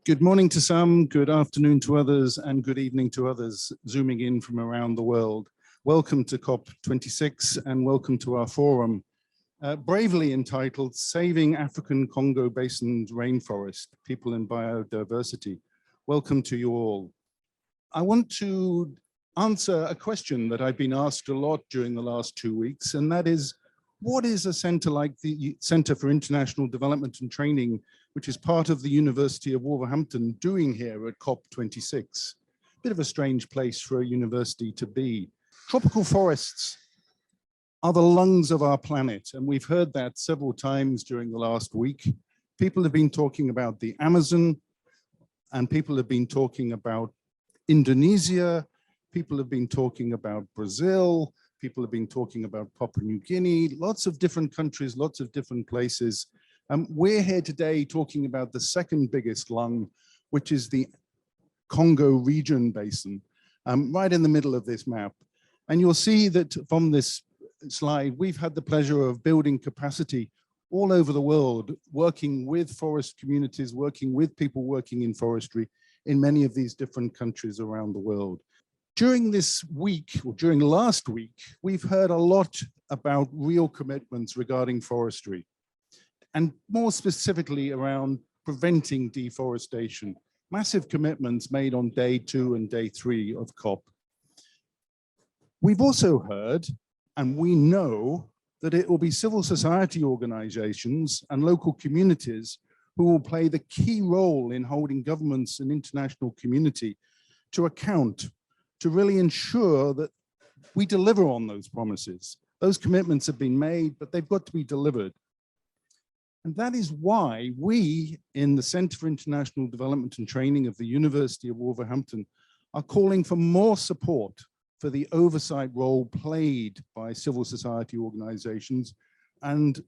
Good morning to some, good afternoon to others, and good evening to others zooming in from around the world. Welcome to COP26 and welcome to our forum, bravely entitled Saving African Congo Basin Rainforest, People and Biodiversity. Welcome to you all. I want to answer a question that I've been asked a lot during the last 2 weeks, and that is, what is a center like the Center for International Development and Training, which is part of the University of Wolverhampton, doing here at COP26? Bit of a strange place for a university to be. Tropical forests are the lungs of our planet, and we've heard that several times during the last week. People have been talking about the Amazon, and people have been talking about Indonesia, people have been talking about Brazil, people have been talking about Papua New Guinea, lots of different countries, lots of different places. We're here today talking about the second biggest lung, which is the Congo region basin, right in the middle of this map. And you'll see that from this slide, we've had the pleasure of building capacity all over the world, working with forest communities, working with people working in forestry in many of these different countries around the world. During this week, or during last week, we've heard a lot about real commitments regarding forestry, and more specifically around preventing deforestation. Massive commitments made on day 2 and day 3 of COP. We've also heard, and we know, that it will be civil society organizations and local communities who will play the key role in holding governments and international community to account, to really ensure that we deliver on those promises. Those commitments have been made, but they've got to be delivered. And that is why we in the Center for International Development and Training of the University of Wolverhampton are calling for more support for the oversight role played by civil society organizations and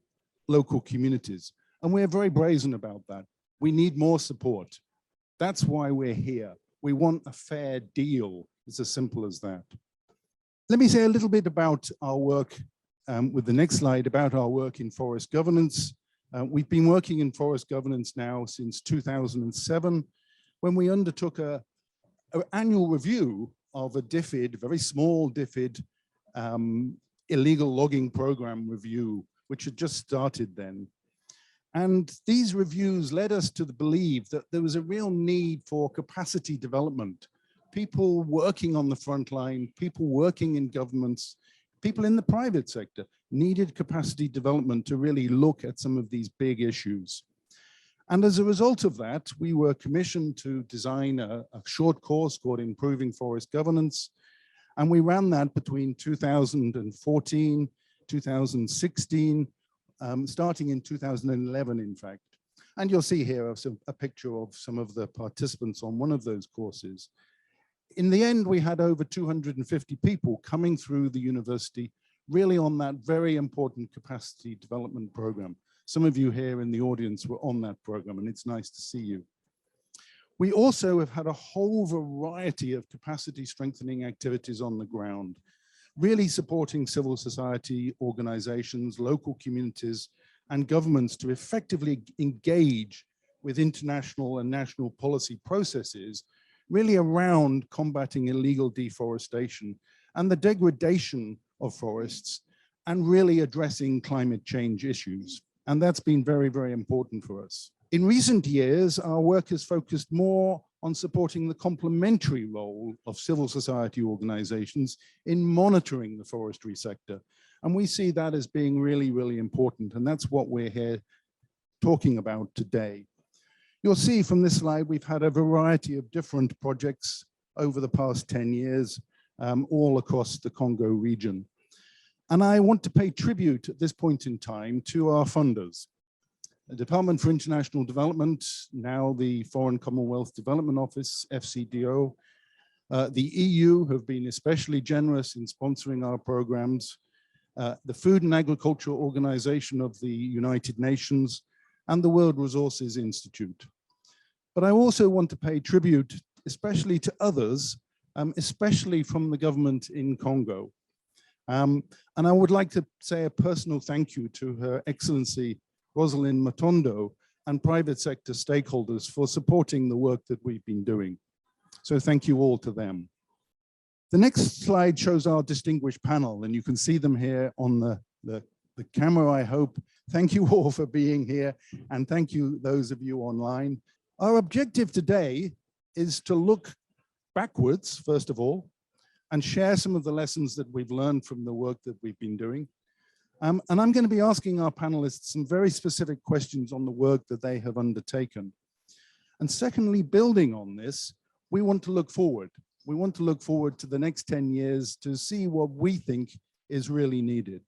local communities. And we're very brazen about that. We need more support. That's why we're here. We want a fair deal. It's as simple as that. Let me say a little bit about our work with the next slide, about our work in forest governance. We've been working in forest governance now since 2007, when we undertook an annual review of a DFID, very small DFID, illegal logging program review, which had just started then. And these reviews led us to believe that there was a real need for capacity development. People working on the front line, people working in governments, people in the private sector needed capacity development to really look at some of these big issues. And as a result of that, we were commissioned to design a short course called Improving Forest Governance. And we ran that between 2014, 2016, starting in 2011, in fact. And you'll see here a picture of some of the participants on one of those courses. In the end, we had over 250 people coming through the university, really on that very important capacity development program. Some of you here in the audience were on that program, and it's nice to see you. We also have had a whole variety of capacity strengthening activities on the ground, really supporting civil society organizations, local communities, and governments to effectively engage with international and national policy processes, really around combating illegal deforestation and the degradation of forests, and really addressing climate change issues. And that's been very, very important for us. In recent years, our work has focused more on supporting the complementary role of civil society organizations in monitoring the forestry sector. And we see that as being really, really important. And that's what we're here talking about today. You'll see from this slide, we've had a variety of different projects over the past 10 years, all across the Congo region. And I want to pay tribute at this point in time to our funders. The Department for International Development, now the Foreign Commonwealth Development Office, FCDO. The EU have been especially generous in sponsoring our programs. The Food and Agriculture Organization of the United Nations, and the World Resources Institute. But I also want to pay tribute, especially to others, especially from the government in Congo. And I would like to say a personal thank you to Her Excellency Rosalind Matondo, and private sector stakeholders for supporting the work that we've been doing. So thank you all to them. The next slide shows our distinguished panel, and you can see them here on the camera, I hope. Thank you all for being here, and thank you those of you online. Our objective today is to look backwards, first of all, and share some of the lessons that we've learned from the work that we've been doing. And I'm going to be asking our panelists some very specific questions on the work that they have undertaken. And secondly, building on this, we want to look forward. We want to look forward to the next 10 years to see what we think is really needed.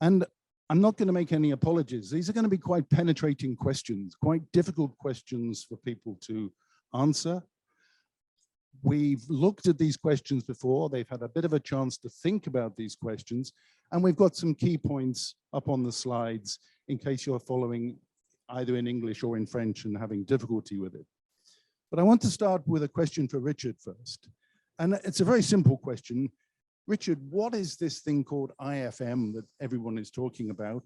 And I'm not going to make any apologies. These are going to be quite penetrating questions, quite difficult questions for people to answer. We've looked at these questions before. They've had a bit of a chance to think about these questions. And we've got some key points up on the slides in case you're following either in English or in French and having difficulty with it. But I want to start with a question for Richard first. And it's a very simple question. Richard, what is this thing called IFM that everyone is talking about?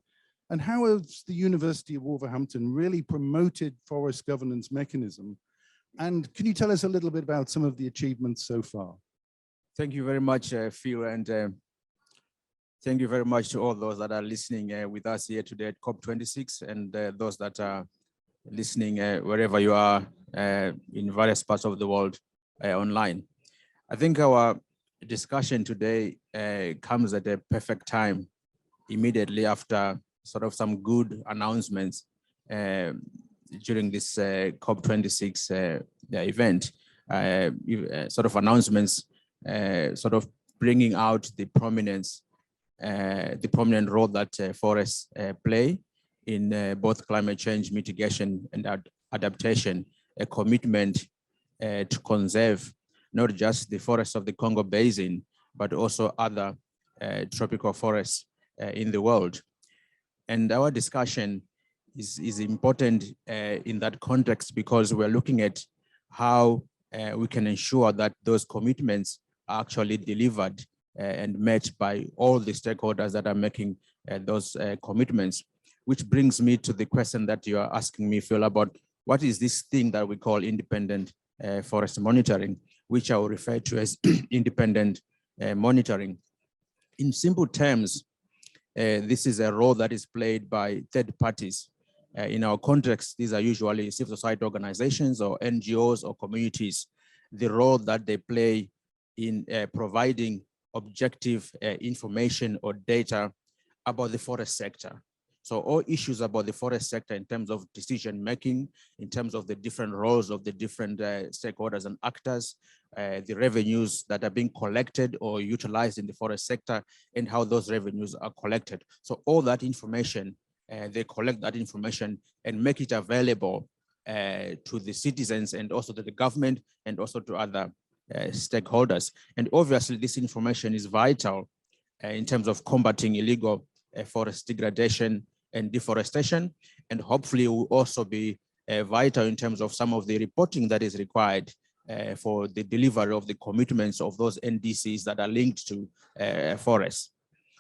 And how has the University of Wolverhampton really promoted forest governance mechanism? And can you tell us a little bit about some of the achievements so far? Thank you very much, Phil, and thank you very much to all those that are listening with us here today at COP26, and those that are listening wherever you are in various parts of the world online. I think our discussion today comes at a perfect time, immediately after sort of some good announcements during this COP26 event, sort of announcements sort of bringing out the prominent role that forests play in both climate change mitigation and adaptation, a commitment to conserve not just the forests of the Congo Basin, but also other tropical forests in the world. And our discussion is important in that context because we're looking at how we can ensure that those commitments are actually delivered and met by all the stakeholders that are making those commitments, which brings me to the question that you are asking me, Phil, about what is this thing that we call independent forest monitoring, which I will refer to as independent monitoring. In simple terms, this is a role that is played by third parties. In our context, these are usually civil society organizations or NGOs or communities. The role that they play in providing objective information or data about the forest sector. So all issues about the forest sector in terms of decision-making, in terms of the different roles of the different stakeholders and actors, the revenues that are being collected or utilized in the forest sector, and how those revenues are collected. So all that information, they collect that information and make it available to the citizens and also to the government and also to other stakeholders. And obviously this information is vital in terms of combating illegal forest degradation and deforestation, and hopefully will also be vital in terms of some of the reporting that is required for the delivery of the commitments of those NDCs that are linked to forests.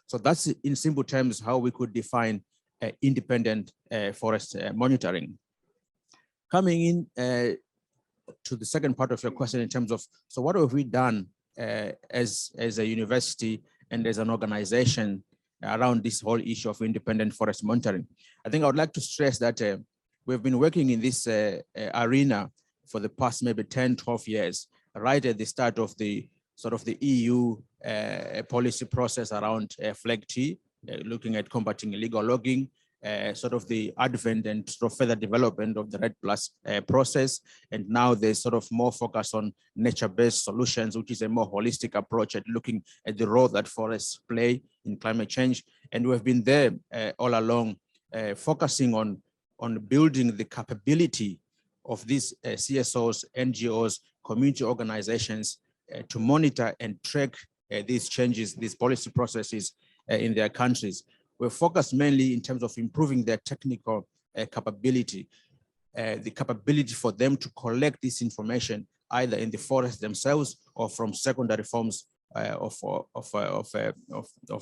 So that's in simple terms how we could define independent forest monitoring. Coming in to the second part of your question in terms of, so what have we done as a university and as an organization around this whole issue of independent forest monitoring? I think I would like to stress that we've been working in this arena for the past maybe 10, 12 years, right at the start of the sort of the EU policy process around FLEGT, looking at combating illegal logging, sort of the advent and sort of further development of the REDD+ process. And now there's sort of more focus on nature-based solutions, which is a more holistic approach at looking at the role that forests play in climate change. And we've been there all along, focusing on building the capability of these CSOs, NGOs, community organizations to monitor and track these changes, these policy processes in their countries. We're focused mainly in terms of improving their technical capability, the capability for them to collect this information either in the forest themselves or from secondary forms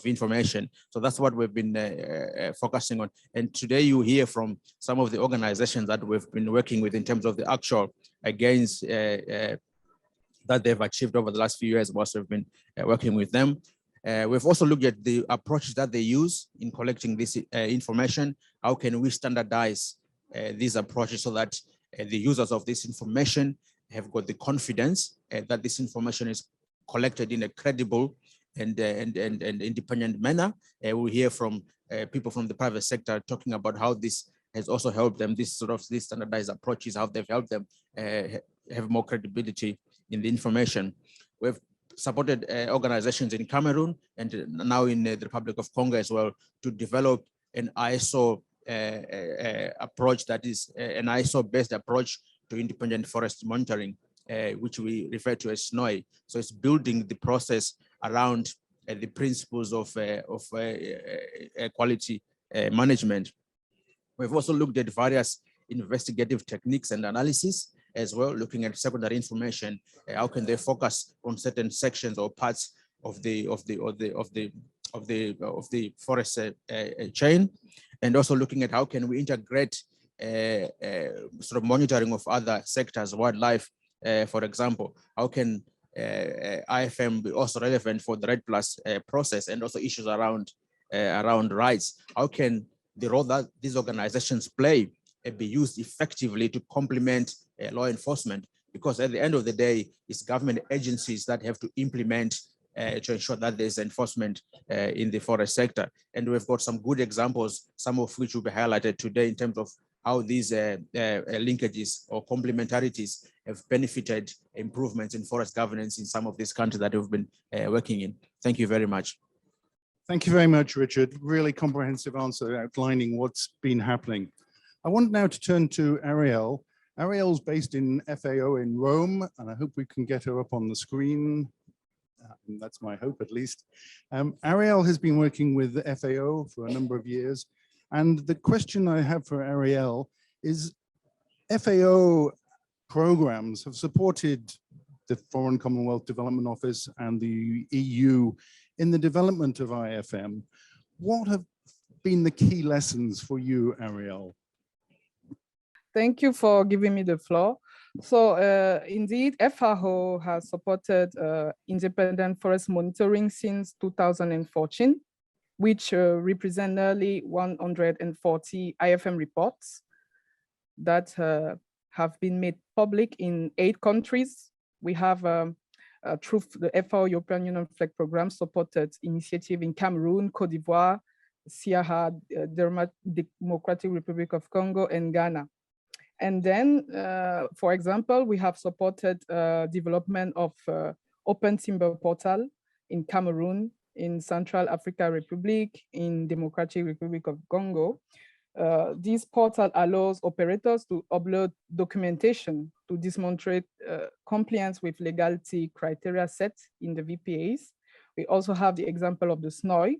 information. So that's what we've been focusing on. And today you hear from some of the organizations that we've been working with in terms of the actual gains that they've achieved over the last few years whilst we've been working with them. We've also looked at the approaches that they use in collecting this information. How can we standardize these approaches so that the users of this information have got the confidence that this information is collected in a credible and independent manner. We hear from people from the private sector talking about how this has also helped them, these standardized approaches, how they've helped them have more credibility in the information. We've supported organizations in Cameroon and now in the Republic of Congo as well to develop an ISO approach that is an ISO-based approach to independent forest monitoring, which we refer to as SNOI. So it's building the process around the principles of quality management. We've also looked at various investigative techniques and analysis as well, looking at secondary information. How can they focus on certain sections or parts of the forest chain, and also looking at how can we integrate monitoring of other sectors, wildlife, for example. How can IFM be also relevant for the REDD+ process and also issues around rights? How can the role that these organizations play be used effectively to complement law enforcement? Because at the end of the day, it's government agencies that have to implement to ensure that there's enforcement in the forest sector. And we've got some good examples, some of which will be highlighted today in terms of how these linkages or complementarities have benefited improvements in forest governance in some of these countries that we've been working in. Thank you very much. Thank you very much, Richard. Really comprehensive answer outlining what's been happening. I want now to turn to Ariel. Ariel's based in FAO in Rome, and I hope we can get her up on the screen. That's my hope, at least. Ariel has been working with the FAO for a number of years. And the question I have for Ariel is, FAO programs have supported the Foreign Commonwealth Development Office and the EU in the development of IFM. What have been the key lessons for you, Ariel? Thank you for giving me the floor. So indeed, FAO has supported independent forest monitoring since 2014, which represent nearly 140 IFM reports that have been made public in 8 countries. We have through the FAO European Union Flag Program supported initiative in Cameroon, Cote d'Ivoire, Sierra, Democratic Republic of Congo, and Ghana. And then, for example, we have supported development of open timber portal in Cameroon, in Central African Republic, in Democratic Republic of Congo. This portal allows operators to upload documentation to demonstrate compliance with legality criteria set in the VPAs. We also have the example of the SNOI,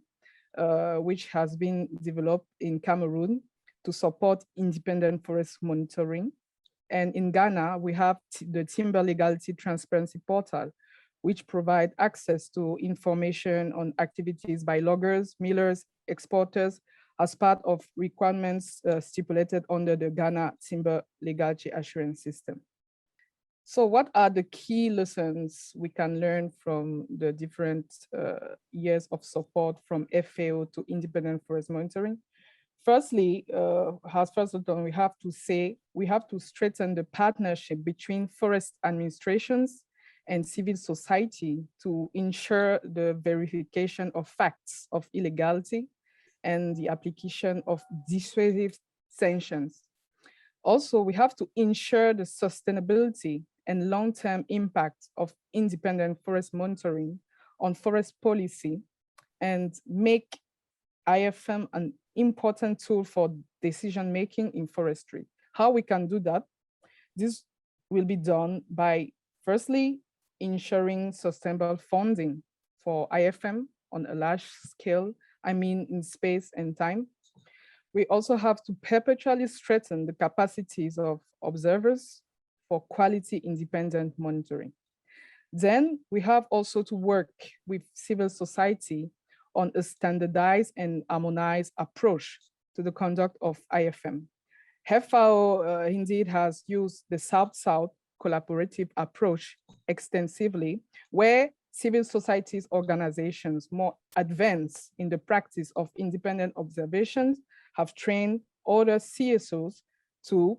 which has been developed in Cameroon to support independent forest monitoring. And in Ghana, we have the Timber Legality Transparency Portal, which provide access to information on activities by loggers, millers, exporters, as part of requirements stipulated under the Ghana Timber Legality Assurance System. So what are the key lessons we can learn from the different years of support from FAO to independent forest monitoring? Firstly, as first of all, we have to strengthen the partnership between forest administrations and civil society to ensure the verification of facts of illegality and the application of dissuasive sanctions. Also, we have to ensure the sustainability and long-term impact of independent forest monitoring on forest policy and make IFM an important tool for decision-making in forestry. How we can do that? This will be done by, firstly, ensuring sustainable funding for IFM on a large scale, I mean in space and time. We also have to perpetually strengthen the capacities of observers for quality independent monitoring. Then we have also to work with civil society on a standardized and harmonized approach to the conduct of IFM. FAO indeed has used the South-South collaborative approach extensively, where civil societies organizations more advanced in the practice of independent observations have trained other CSOs to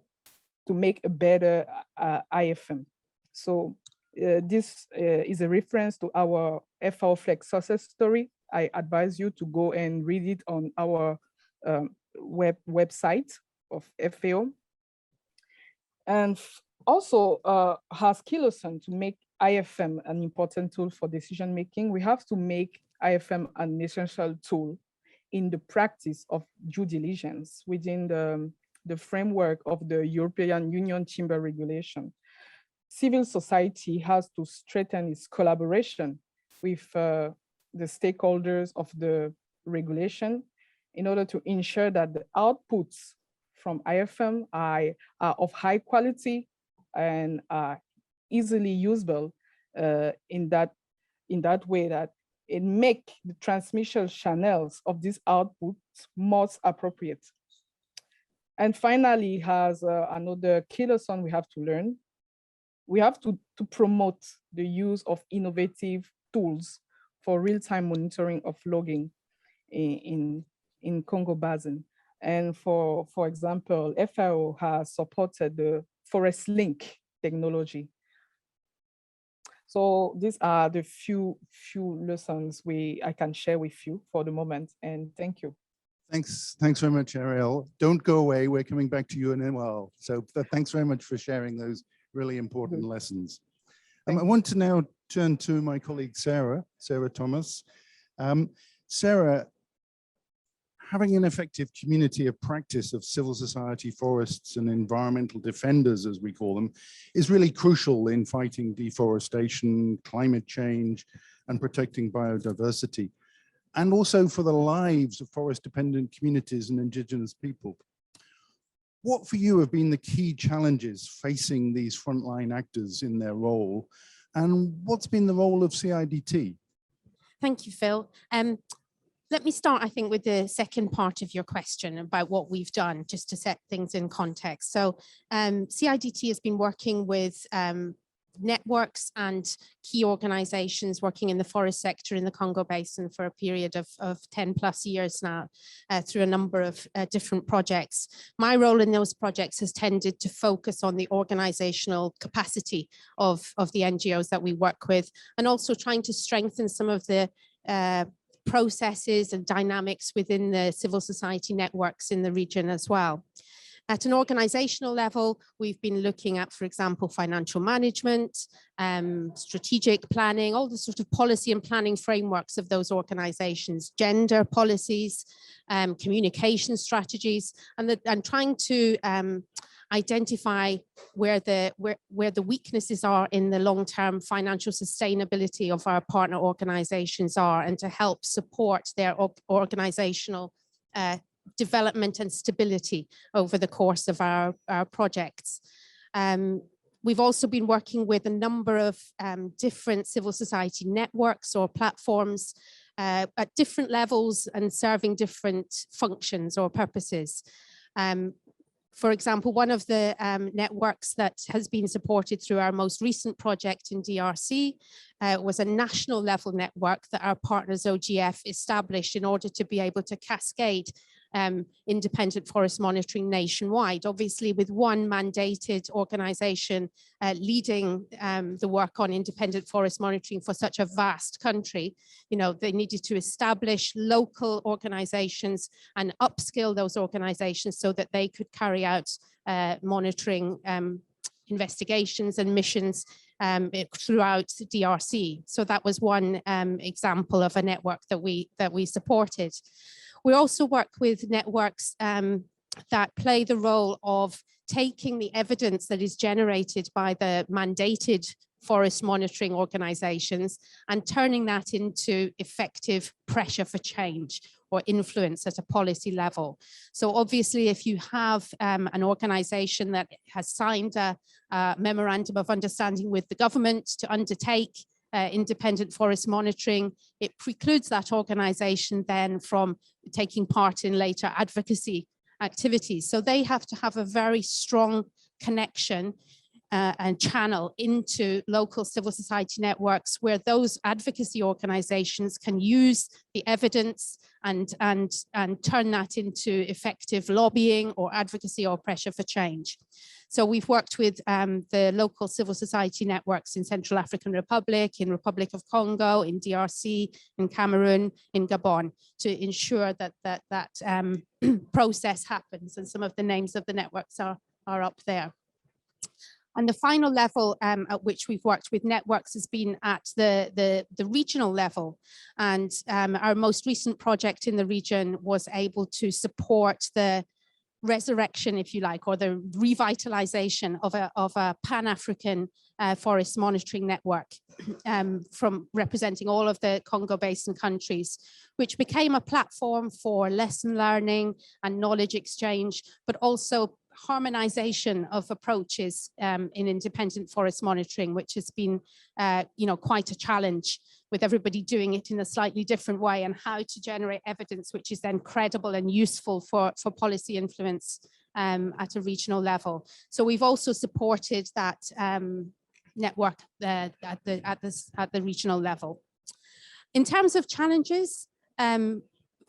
make a better IFM. So this is a reference to our FAO Flex success story. I advise you to go and read it on our website of FAO. And also has Kiloson to make IFM an important tool for decision making. We have to make IFM an essential tool in the practice of due diligence within the framework of the European Union Timber Regulation. Civil society has to strengthen its collaboration with the stakeholders of the regulation in order to ensure that the outputs from IFM are of high quality and are easily usable in that way that it make the transmission channels of these outputs most appropriate. And finally, has another key lesson we have to learn. We have to promote the use of innovative tools for real-time monitoring of logging in Congo Basin. And for example, FAO has supported the Forest Link technology. So these are the few lessons I can share with you for the moment, and thank you. Thanks very much, Ariel. Don't go away. We're coming back to you in a while. So thanks very much for sharing those really important lessons. I want to now turn to my colleague, Sarah Thomas. Sarah, having an effective community of practice of civil society forests and environmental defenders, as we call them, is really crucial in fighting deforestation, climate change, and protecting biodiversity, and also for the lives of forest-dependent communities and indigenous people. What for you have been the key challenges facing these frontline actors in their role, and what's been the role of CIDT? Thank you, Phil. Let me start, I think, with the second part of your question about what we've done, just to set things in context. So CIDT has been working with networks and key organizations working in the forest sector in the Congo Basin for a period of 10 plus years now through a number of different projects. My role in those projects has tended to focus on the organizational capacity of the NGOs that we work with, and also trying to strengthen some of the processes and dynamics within the civil society networks in the region as well. At an organizational level, we've been looking at, for example, financial management, strategic planning, all the sort of policy and planning frameworks of those organizations, gender policies, communication strategies, and trying to identify where the weaknesses are in the long-term financial sustainability of our partner organizations are, and to help support their organizational development and stability over the course of our projects. We've also been working with a number of different civil society networks or platforms at different levels and serving different functions or purposes. For example, one of the networks that has been supported through our most recent project in DRC was a national level network that our partners OGF established in order to be able to cascade independent forest monitoring nationwide. Obviously, with one mandated organization leading the work on independent forest monitoring for such a vast country, they needed to establish local organizations and upskill those organizations so that they could carry out monitoring investigations and missions throughout DRC. So that was one example of a network that we supported. We also work with networks that play the role of taking the evidence that is generated by the mandated forest monitoring organizations and turning that into effective pressure for change or influence at a policy level. So obviously, if you have an organization that has signed a a memorandum of understanding with the government to undertake independent forest monitoring. It precludes that organization then from taking part in later advocacy activities. So they have to have a very strong connection and channel into local civil society networks where those advocacy organizations can use the evidence and turn that into effective lobbying or advocacy or pressure for change. So we've worked with the local civil society networks in Central African Republic, in Republic of Congo, in DRC, in Cameroon, in Gabon, to ensure that that process happens. And some of the names of the networks are up there. And the final level at which we've worked with networks has been at the regional level. And our most recent project in the region was able to support the resurrection, if you like, or the revitalization of a Pan-African forest monitoring network from representing all of the Congo Basin countries, which became a platform for lesson learning and knowledge exchange, but also harmonization of approaches in independent forest monitoring, which has been quite a challenge, with everybody doing it in a slightly different way, and how to generate evidence which is then credible and useful for policy influence at a regional level. So we've also supported that network at the regional level. In terms of challenges,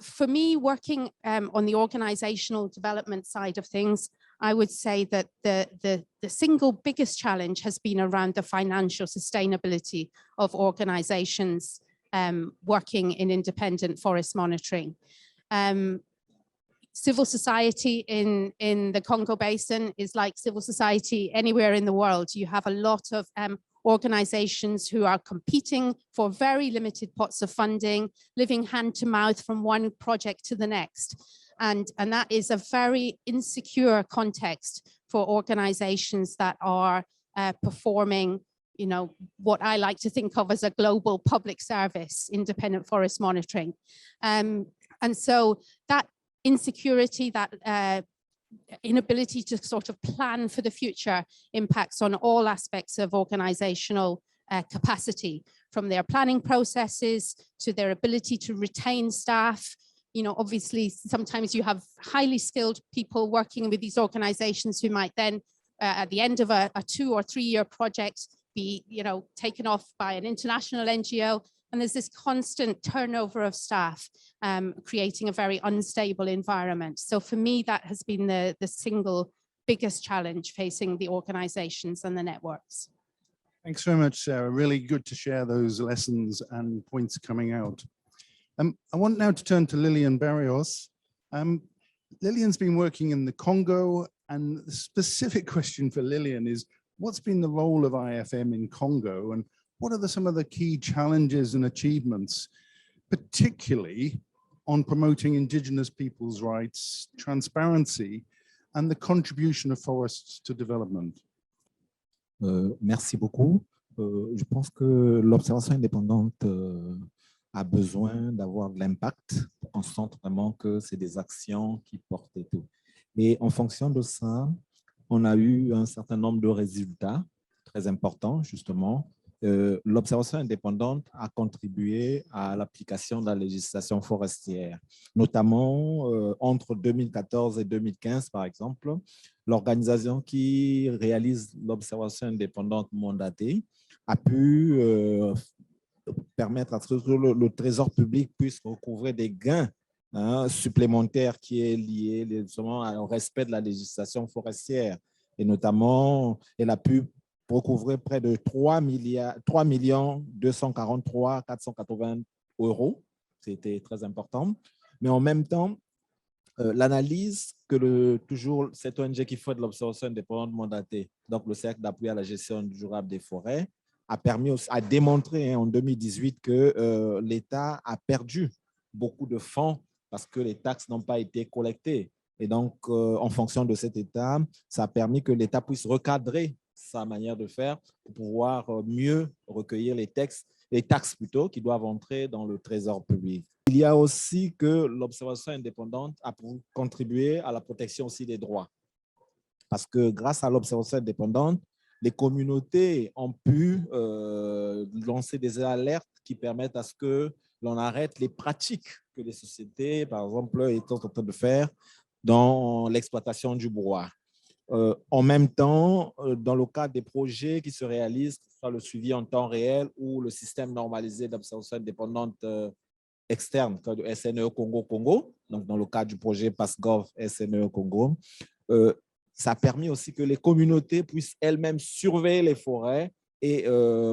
for me, working on the organizational development side of things, I would say that the single biggest challenge has been around the financial sustainability of organizations working in independent forest monitoring. Civil society in the Congo Basin is like civil society anywhere in the world. You have a lot of organizations who are competing for very limited pots of funding, living hand to mouth from one project to the next. And that is a very insecure context for organizations that are performing, what I like to think of as a global public service, independent forest monitoring. And so that insecurity, that inability to sort of plan for the future impacts on all aspects of organizational capacity, from their planning processes to their ability to retain staff. Obviously, sometimes you have highly skilled people working with these organizations who might then, at the end of a 2 or 3 year project, be taken off by an international NGO. And there's this constant turnover of staff, creating a very unstable environment. So for me, that has been the single biggest challenge facing the organizations and the networks. Thanks very much, Sarah. Really good to share those lessons and points coming out. I want now to turn to Lillian Barrios. Lillian's been working in the Congo, and the specific question for Lillian is, what's been the role of IFM in Congo, and what are some of the key challenges and achievements, particularly on promoting indigenous people's rights, transparency, and the contribution of forests to development? Merci beaucoup. Je pense que l'observation indépendante a besoin d'avoir de l'impact. On sent vraiment que c'est des actions qui portent et tout. Et en fonction de ça, on a eu un certain nombre de résultats très importants, justement. L'observation indépendante a contribué à l'application de la législation forestière, notamment entre 2014 et 2015, par exemple. L'organisation qui réalise l'observation indépendante mandatée a pu permettre à ce que le trésor public puisse recouvrer des gains supplémentaires qui est lié justement au respect de la législation forestière. Et notamment, elle a pu recouvrer près de 3 243 480 €. C'était très important. Mais en même temps, l'analyse que toujours cette ONG qui fait de l'observation indépendante mandatée, donc le Cercle d'appui à la gestion durable des forêts, a permis à démontrer en 2018 que l'État a perdu beaucoup de fonds parce que les taxes n'ont pas été collectées. Et donc, en fonction de cet état, ça a permis que l'État puisse recadrer sa manière de faire pour pouvoir mieux recueillir les taxes plutôt, qui doivent entrer dans le trésor public. Il y a aussi que l'observation indépendante a contribué à la protection aussi des droits. Parce que grâce à l'observation indépendante, les communautés ont pu lancer des alertes qui permettent à ce que l'on arrête les pratiques que les sociétés, par exemple, étant en train de faire dans l'exploitation du bois. En même temps, dans le cadre des projets qui se réalisent, que ce soit le suivi en temps réel ou le système normalisé d'observation indépendante externe de SNE Congo, donc dans le cadre du projet PassGov SNE Congo, ça a permis aussi que les communautés puissent elles-mêmes surveiller les forêts et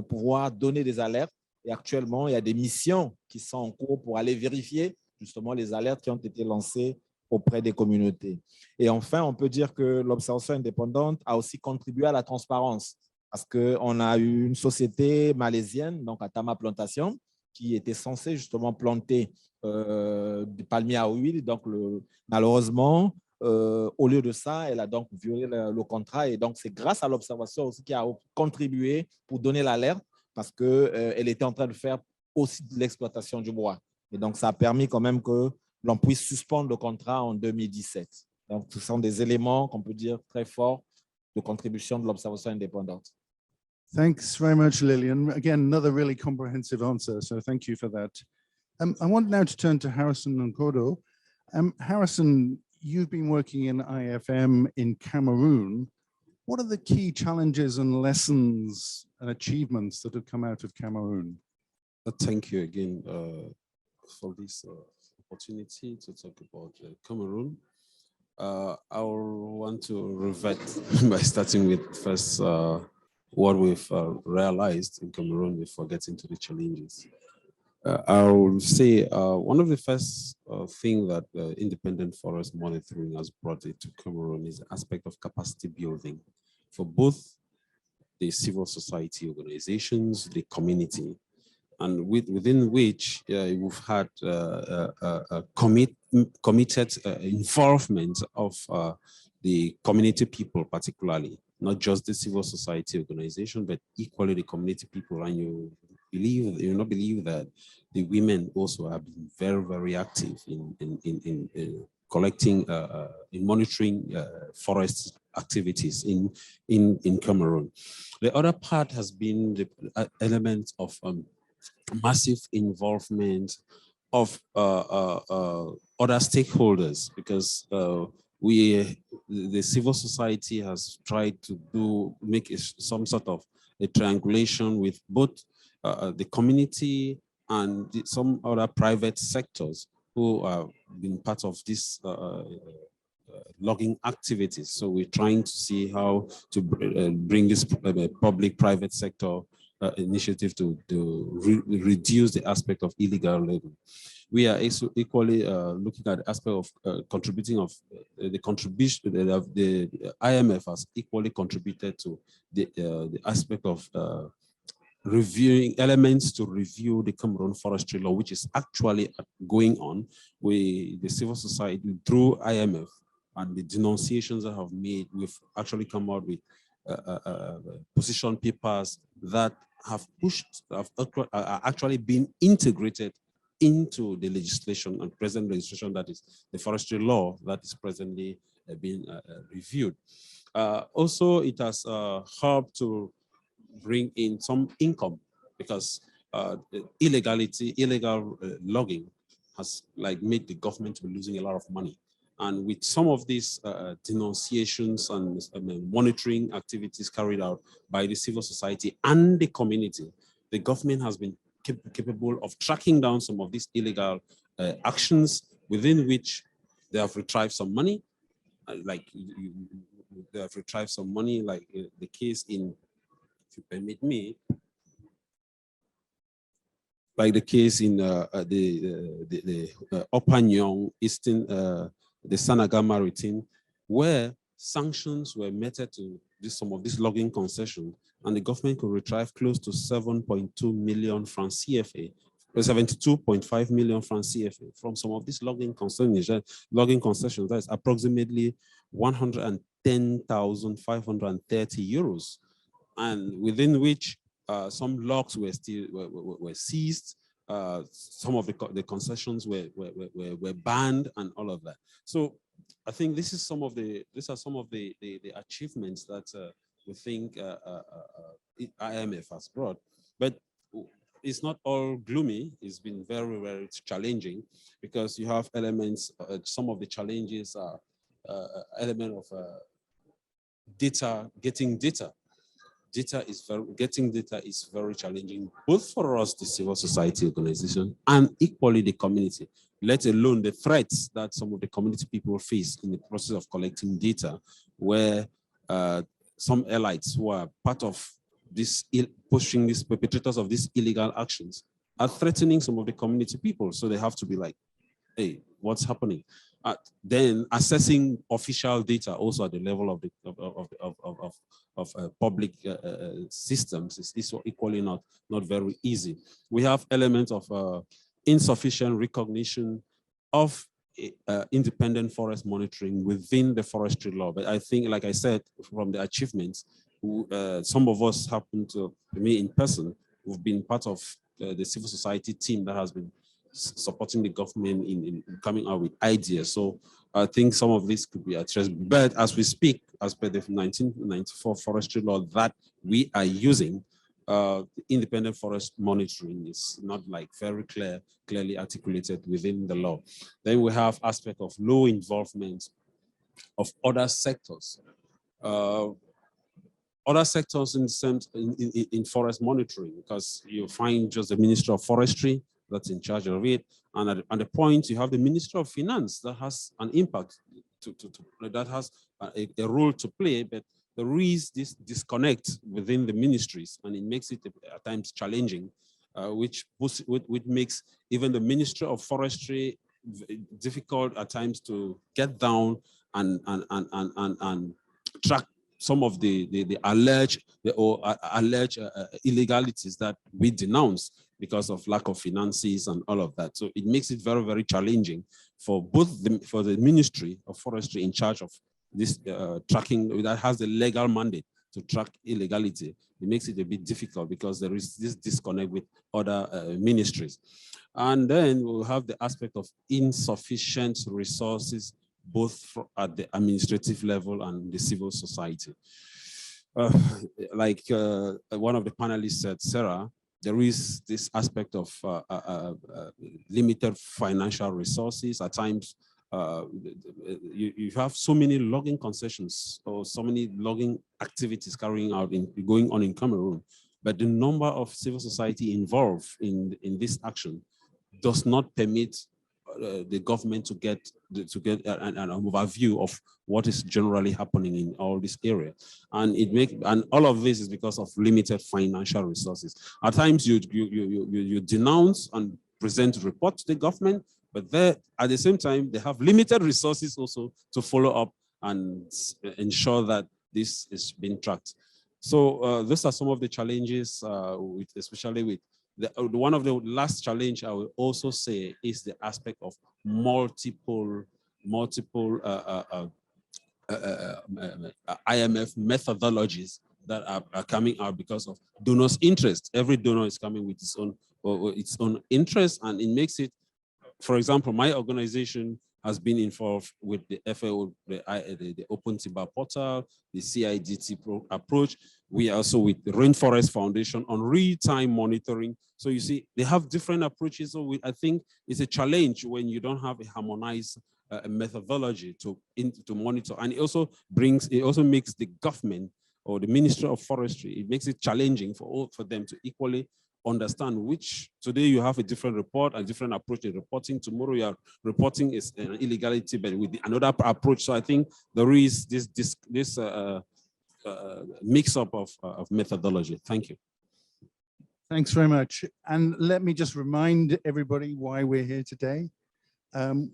pouvoir donner des alertes. Et actuellement, il y a des missions qui sont en cours pour aller vérifier justement les alertes qui ont été lancées auprès des communautés. Et enfin, on peut dire que l'observation indépendante a aussi contribué à la transparence parce qu'on a eu une société malaisienne, donc à Tama Plantation, qui était censée justement planter du palmier à huile. Donc, malheureusement, au lieu de ça, elle a donc violé le contrat. Et donc, c'est grâce à l'observation aussi qui a contribué pour donner l'alerte parce qu'elle était en train de faire aussi de l'exploitation du bois. Et donc, ça a permis quand même que l'on puisse suspendre le contrat en 2017. Donc, ce sont des éléments qu'on peut dire très forts de contribution de l'observation indépendante. Thanks very much, Lillian. Again, another really comprehensive answer, so thank you for that. I want now to turn to Harrison Nkodo. Harrison, you've been working in IFM in Cameroon. What are the key challenges and lessons and achievements that have come out of Cameroon? Thank you again for this opportunity to talk about Cameroon. I want to revert by starting with first what we've realized in Cameroon before getting to the challenges. I will say one of the first things that independent forest monitoring has brought into Cameroon is the aspect of capacity building for both the civil society organizations, the community, and within which we've had committed involvement of the community people, particularly, not just the civil society organization, but equally the community people. And you not believe that the women also have been very, very active in collecting, in monitoring forest activities in Cameroon. The other part has been the element of massive involvement of other stakeholders, because the civil society has tried to make some sort of a triangulation with both the community and some other private sectors who have been part of this logging activities. So we're trying to see how to bring this public-private sector initiative to reduce the aspect of illegal logging. We are equally looking at the aspect of contributing of the contribution. The IMF has equally contributed to the aspect of reviewing elements to review the Cameroon forestry law, which is actually going on with the civil society through IMF, and the denunciations that have made. We've actually come out with position papers that have actually been integrated into the legislation and present legislation, that is the forestry law that is presently being reviewed. Also, it has helped to bring in some income, because illegal logging has made the government to be losing a lot of money. And with some of these denunciations and monitoring activities carried out by the civil society and the community, the government has been capable of tracking down some of these illegal actions, within which they have retrieved some money. They have retrieved some money, like the case in, if you permit me, like the case in the Opanyong Eastern, the Sanagama routine, where sanctions were meted to some of these logging concessions, and the government could retrieve close to 7.2 million francs CFA, 72.5 million francs CFA from some of these logging concessions. That is approximately 110,530 euros, and within which some logs were seized. Some of the concessions were banned, and all of that. So I think these are some of the achievements that we think IMF has brought. But it's not all gloomy. It's been very, very challenging because you have elements, some of the challenges are element of getting data. Getting data is very challenging, both for us, the civil society organization, and equally the community, let alone the threats that some of the community people face in the process of collecting data, where some elites who are part of this, pushing these perpetrators of these illegal actions are threatening some of the community people. So they have to be like, hey, what's happening? Then assessing official data also at the level of the public systems is equally not very easy. We have elements of insufficient recognition of independent forest monitoring within the forestry law. But I think, like I said, from the achievements, some of us happen to me in person, who've been part of the civil society team that has been supporting the government in coming out with ideas. So I think some of this could be addressed. But as we speak, as per the 1994 forestry law that we are using, independent forest monitoring is not like very clearly articulated within the law. Then we have aspect of low involvement of other sectors. Other sectors in forest monitoring, because you find just the Minister of Forestry that's in charge of it, and at the point you have the Minister of Finance that has an impact that has a role to play, but there is this disconnect within the ministries, and it makes it at times challenging, which makes even the Ministry of Forestry difficult at times to get down and track some of the alleged illegalities that we denounce because of lack of finances and all of that. So it makes it very, very challenging for for the Ministry of Forestry in charge of this tracking that has the legal mandate to track illegality. It makes it a bit difficult because there is this disconnect with other ministries. And then we'll have the aspect of insufficient resources, both at the administrative level and the civil society. Like one of the panelists said, Sarah, there is this aspect of limited financial resources. At times, you have so many logging concessions or so many logging activities going on in Cameroon, but the number of civil society involved in this action does not permit the government to get an overview of what is generally happening in all this area, and all of this is because of limited financial resources. At times, you denounce and present a report to the government, but at the same time they have limited resources also to follow up and ensure that this is being tracked. So those are some of the challenges, especially with one of the last challenge I will also say is the aspect of multiple IMF methodologies that are coming out because of donors' interest. Every donor is coming with its own interest, and it makes it, for example, my organization has been involved with the FAO, the Open Timber Portal, the CIDT approach. We are also with the Rainforest Foundation on real-time monitoring. So you see, they have different approaches. So I think it's a challenge when you don't have a harmonized methodology to monitor. And it also makes the government or the Ministry of Forestry, it makes it challenging for them to equally understand which. Today you have a different report, a different approach in reporting. Tomorrow you are reporting is an illegality, but with another approach. So I think there is this mix-up of methodology. Thank you. Thanks very much. And let me just remind everybody why we're here today.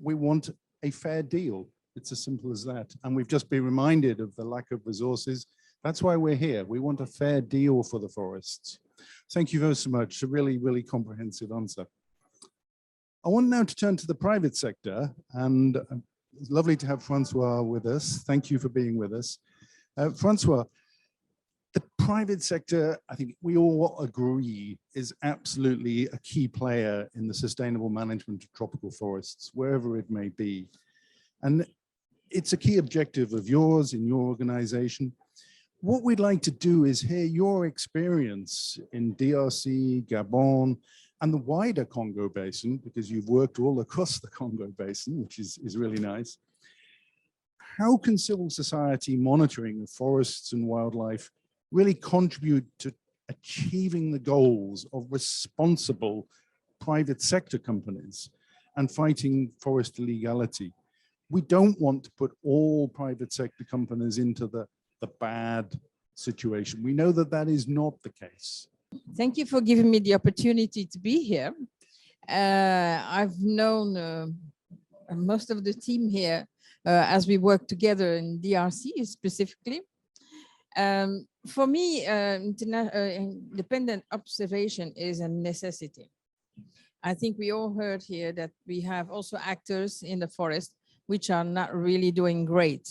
We want a fair deal. It's as simple as that. And we've just been reminded of the lack of resources. That's why we're here. We want a fair deal for the forests. Thank you very so much. A really, really comprehensive answer. I want now to turn to the private sector, and it's lovely to have Francois with us. Thank you for being with us. Francois, the private sector, I think we all agree, is absolutely a key player in the sustainable management of tropical forests, wherever it may be. And it's a key objective of yours in your organization. What we'd like to do is hear your experience in DRC, Gabon, and the wider Congo Basin, because you've worked all across the Congo Basin, which is really nice. How can civil society monitoring of forests and wildlife really contribute to achieving the goals of responsible private sector companies and fighting forest illegality? We don't want to put all private sector companies into the bad situation. We know that that is not the case. Thank you for giving me the opportunity to be here. I've known most of the team here as we work together in DRC specifically. For me, independent observation is a necessity. I think we all heard here that we have also actors in the forest which are not really doing great.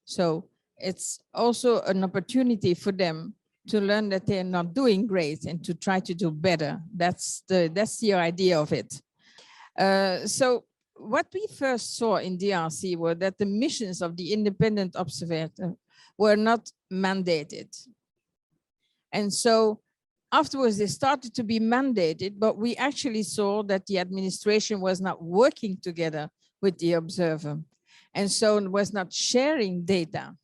So it's also an opportunity for them to learn that they're not doing great and to try to do better. That's the idea of it. So what we first saw in DRC were that the missions of the independent observator were not mandated. And so afterwards they started to be mandated, but we actually saw that the administration was not working together with the observer. And so it was not sharing data,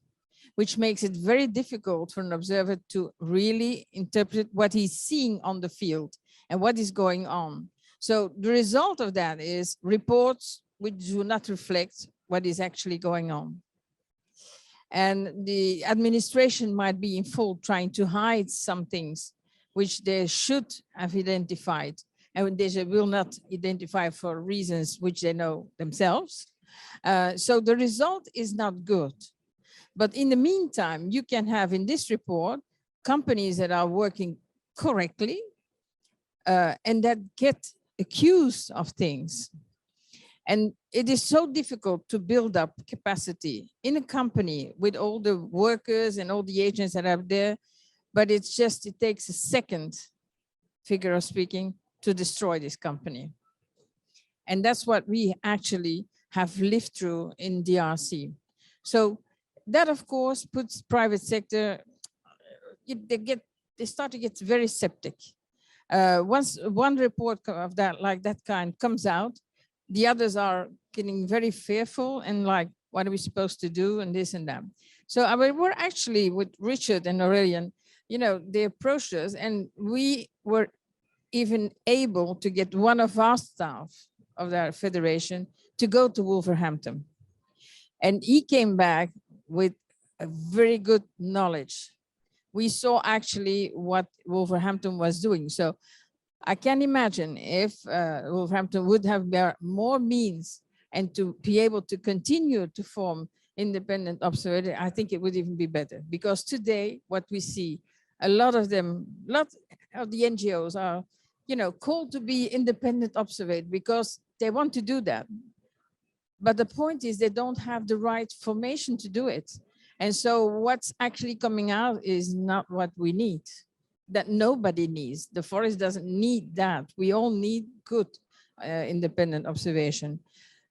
which makes it very difficult for an observer to really interpret what he's seeing on the field and what is going on. So the result of that is reports which do not reflect what is actually going on. And the administration might be in fault trying to hide some things which they should have identified and they will not identify for reasons which they know themselves. So the result is not good. But in the meantime, you can have in this report companies that are working correctly and that get accused of things. And it is so difficult to build up capacity in a company with all the workers and all the agents that are there, but it takes a second, figure of speaking, to destroy this company. And that's what we actually have lived through in DRC. So that, of course, puts private sector, they start to get very septic. Once one report of that, like that kind, comes out, the others are getting very fearful and like, what are we supposed to do and this and that. So we're actually with Richard and Aurelian, they approached us and we were even able to get one of our staff of their federation to go to Wolverhampton. And he came back with a very good knowledge. We saw actually what Wolverhampton was doing. So I can imagine if Wolverhampton would have more means and to be able to continue to form independent observatory, I think it would even be better. Because today, what we see, a lot of the NGOs are, called to be independent observatory because they want to do that. But the point is they don't have the right formation to do it. And so what's actually coming out is not what we need, that nobody needs. The forest doesn't need that. We all need good independent observation.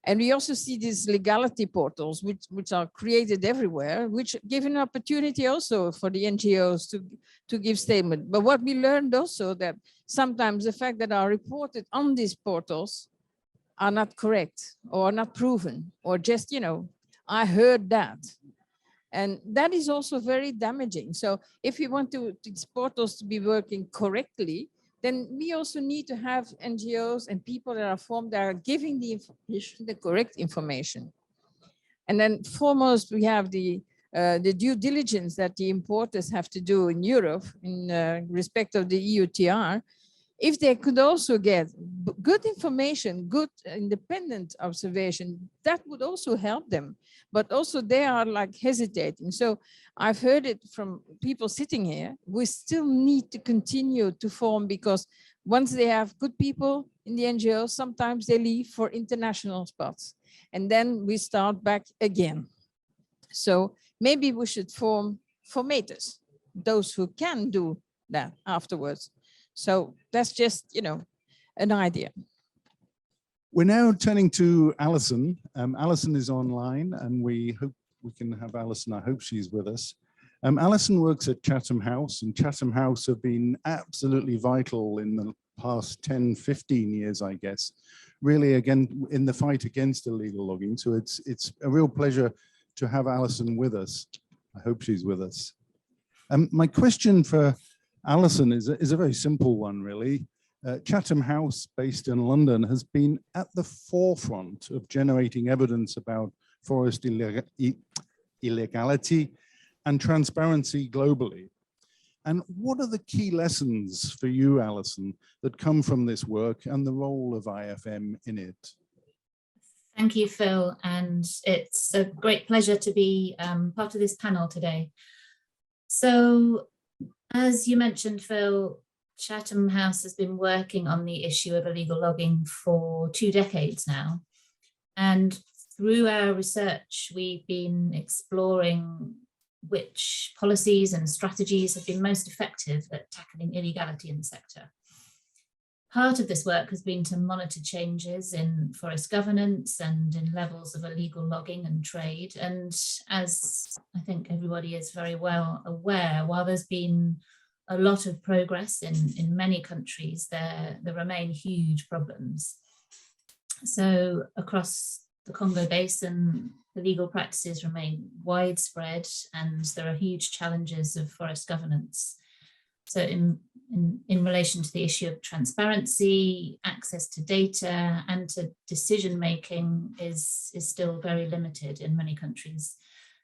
And we also see these legality portals, which are created everywhere, which give an opportunity also for the NGOs to give statement. But what we learned also that sometimes the fact that are reported on these portals are not correct or not proven, or just, I heard that. And that is also very damaging. So if we want these portals to be working correctly, then we also need to have NGOs and people that are formed that are giving the information, the correct information. And then foremost, we have the due diligence that the importers have to do in Europe in respect of the EUTR. If they could also get good information, good independent observation, that would also help them. But also they are like hesitating. So I've heard it from people sitting here. We still need to continue to form because once they have good people in the NGOs, sometimes they leave for international spots. And then we start back again. So maybe we should form formators, those who can do that afterwards. So that's just, an idea. We're now turning to Alison. Alison is online and we hope we can have Alison. I hope she's with us. Alison works at Chatham House, and Chatham House have been absolutely vital in the past 10, 15 years, I guess, really again in the fight against illegal logging. So it's a real pleasure to have Alison with us. I hope she's with us. My question for Alison is a very simple one, really. Chatham House, based in London, has been at the forefront of generating evidence about forest illegality and transparency globally. And what are the key lessons for you, Alison, that come from this work and the role of IFM in it? Thank you, Phil, and it's a great pleasure to be part of this panel today. So, as you mentioned, Phil, Chatham House has been working on the issue of illegal logging for 2 decades now. And through our research, we've been exploring which policies and strategies have been most effective at tackling illegality in the sector. Part of this work has been to monitor changes in forest governance and in levels of illegal logging and trade. And as I think everybody is very well aware, while there's been a lot of progress in many countries, there remain huge problems. So across the Congo Basin, illegal practices remain widespread and there are huge challenges of forest governance. So in relation to the issue of transparency, access to data and to decision making is still very limited in many countries.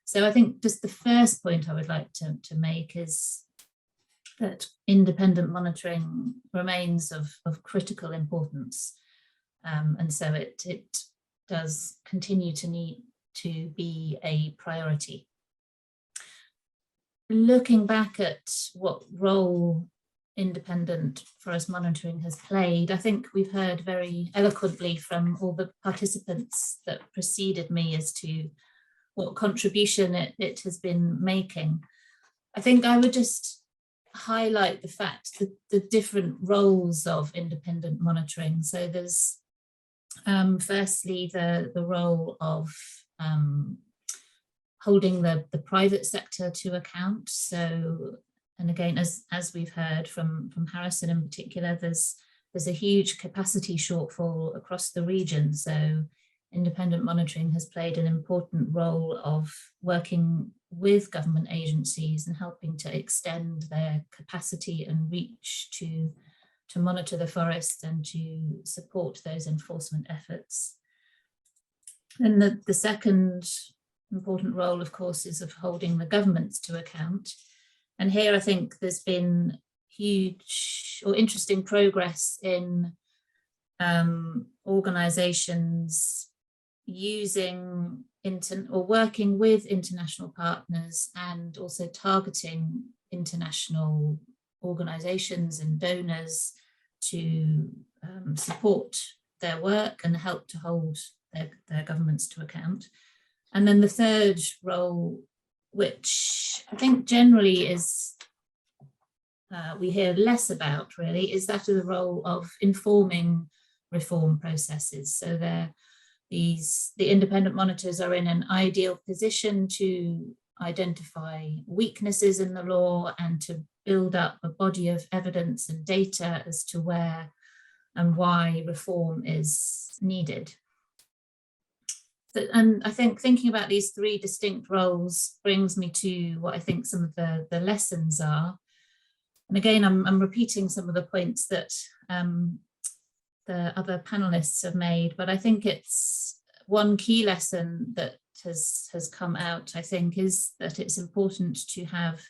So I think just the first point I would like to make is that independent monitoring remains of critical importance. And so it does continue to need to be a priority. Looking back at what role independent forest monitoring has played, I think we've heard very eloquently from all the participants that preceded me as to what contribution it has been making. I think I would just highlight the fact that the different roles of independent monitoring. So there's firstly the role of holding the private sector to account. So, and again, as we've heard from Harrison in particular, there's a huge capacity shortfall across the region. So independent monitoring has played an important role of working with government agencies and helping to extend their capacity and reach to monitor the forests and to support those enforcement efforts. And the second important role, of course, is of holding the governments to account. And here I think there's been huge or interesting progress in organizations using or working with international partners and also targeting international organizations and donors to support their work and help to hold their governments to account. And then the third role, which I think generally is we hear less about really, is that of the role of informing reform processes. So the independent monitors are in an ideal position to identify weaknesses in the law and to build up a body of evidence and data as to where and why reform is needed. And I think thinking about these 3 distinct roles brings me to what I think some of the lessons are. And again, I'm repeating some of the points that the other panelists have made, but I think it's one key lesson that has come out, I think, is that it's important to have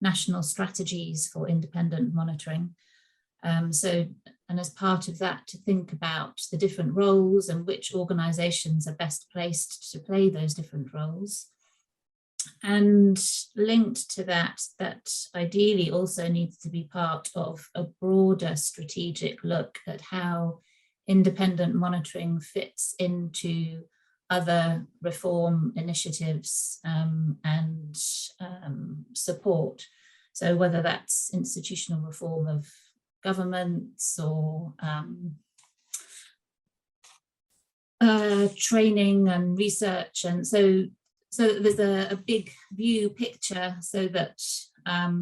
national strategies for independent monitoring. And as part of that, to think about the different roles and which organizations are best placed to play those different roles. And linked to that ideally also needs to be part of a broader strategic look at how independent monitoring fits into other reform initiatives and support. So whether that's institutional reform of governments or training and research. And so so that there's a big view picture so that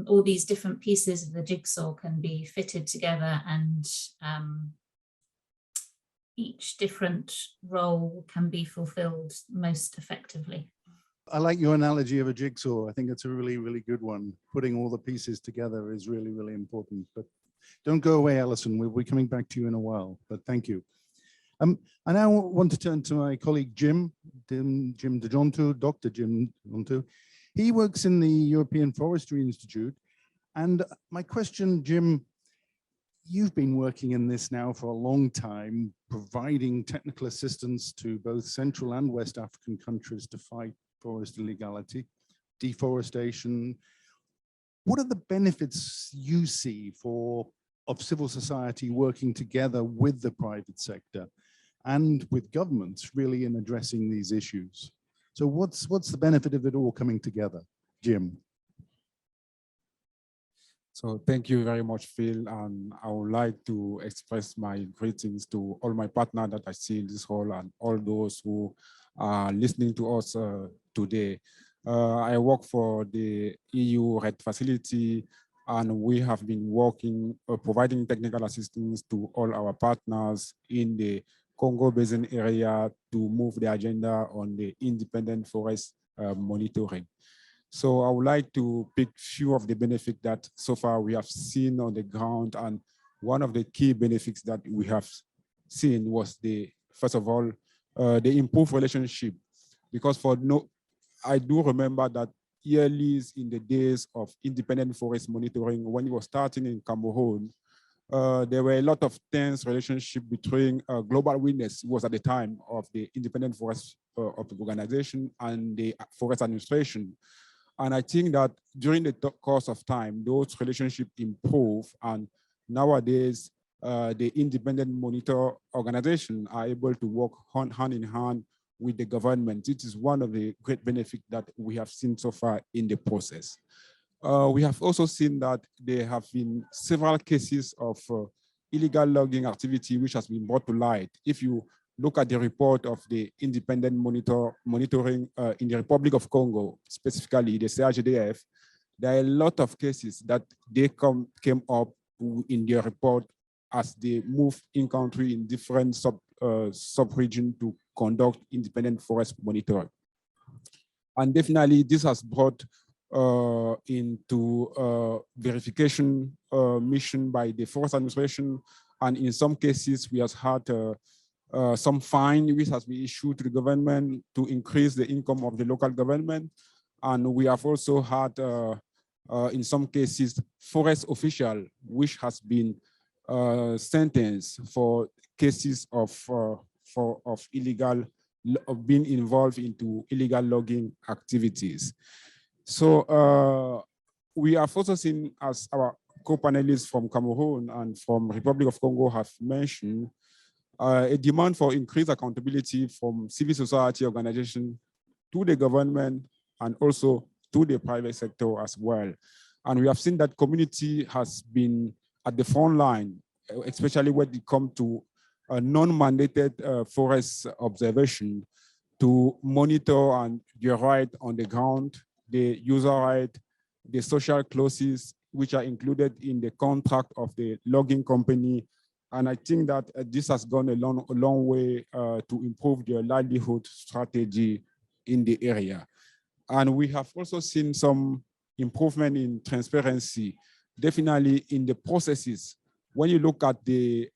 all these different pieces of the jigsaw can be fitted together and each different role can be fulfilled most effectively. I like your analogy of a jigsaw. I think it's a really, really good one. Putting all the pieces together is really, really important. But don't go away, Alison. We'll be coming back to you in a while, but thank you. I now want to turn to my colleague, Jim DeJontu, Dr. Jim DeJontu. He works in the European Forestry Institute. And my question, Jim, you've been working in this now for a long time, providing technical assistance to both Central and West African countries to fight forest illegality, deforestation. What are the benefits you see of civil society working together with the private sector and with governments really in addressing these issues? So what's the benefit of it all coming together, Jim? So thank you very much, Phil. And I would like to express my greetings to all my partners that I see in this hall and all those who are listening to us today. I work for the EU RED facility, and we have been working, providing technical assistance to all our partners in the Congo Basin area to move the agenda on the independent forest monitoring. So I would like to pick few of the benefits that so far we have seen on the ground. And one of the key benefits that we have seen was first of all, the improved relationship. Because I do remember that yearly in the days of independent forest monitoring, when it was starting in Cameroon, there were a lot of tense relationship between Global Witness, who was at the time of the independent forest of the organization, and the forest administration. And I think that during the course of time, those relationships improve, and nowadays the independent monitor organization are able to work hand in hand with the government. It is one of the great benefits that we have seen so far in the process. We have also seen that there have been several cases of illegal logging activity which has been brought to light. If you look at the report of the independent monitoring in the Republic of Congo, specifically the CIDT, there are a lot of cases that they came up in their report as they moved in country in different sub-region to conduct independent forest monitoring. And definitely this has brought into verification mission by the forest administration. And in some cases, we have had some fine which has been issued to the government to increase the income of the local government. And we have also had, in some cases, forest official which has been sentenced for cases of being involved into illegal logging activities. So we have also seen, as our co-panelists from Cameroon and from Republic of Congo have mentioned, a demand for increased accountability from civil society organizations to the government and also to the private sector as well. And we have seen that community has been at the front line, especially when it comes to non-mandated forest observation, to monitor and your right on the ground, the user right, the social clauses which are included in the contract of the logging company. And I think that this has gone a long way to improve their livelihood strategy in the area. And we have also seen some improvement in transparency, definitely in the processes. When you look at the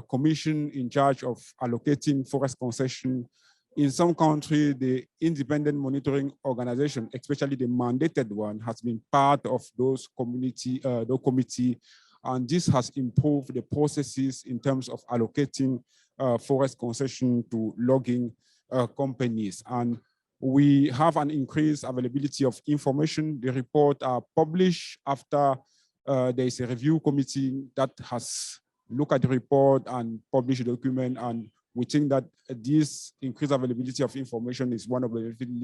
commission in charge of allocating forest concession, in some countries, the independent monitoring organization, especially the mandated one, has been part of those committee, and this has improved the processes in terms of allocating forest concession to logging companies. And we have an increased availability of information. The reports are published after there is a review committee that has looked at the report and published a document, and we think that this increased availability of information is one of the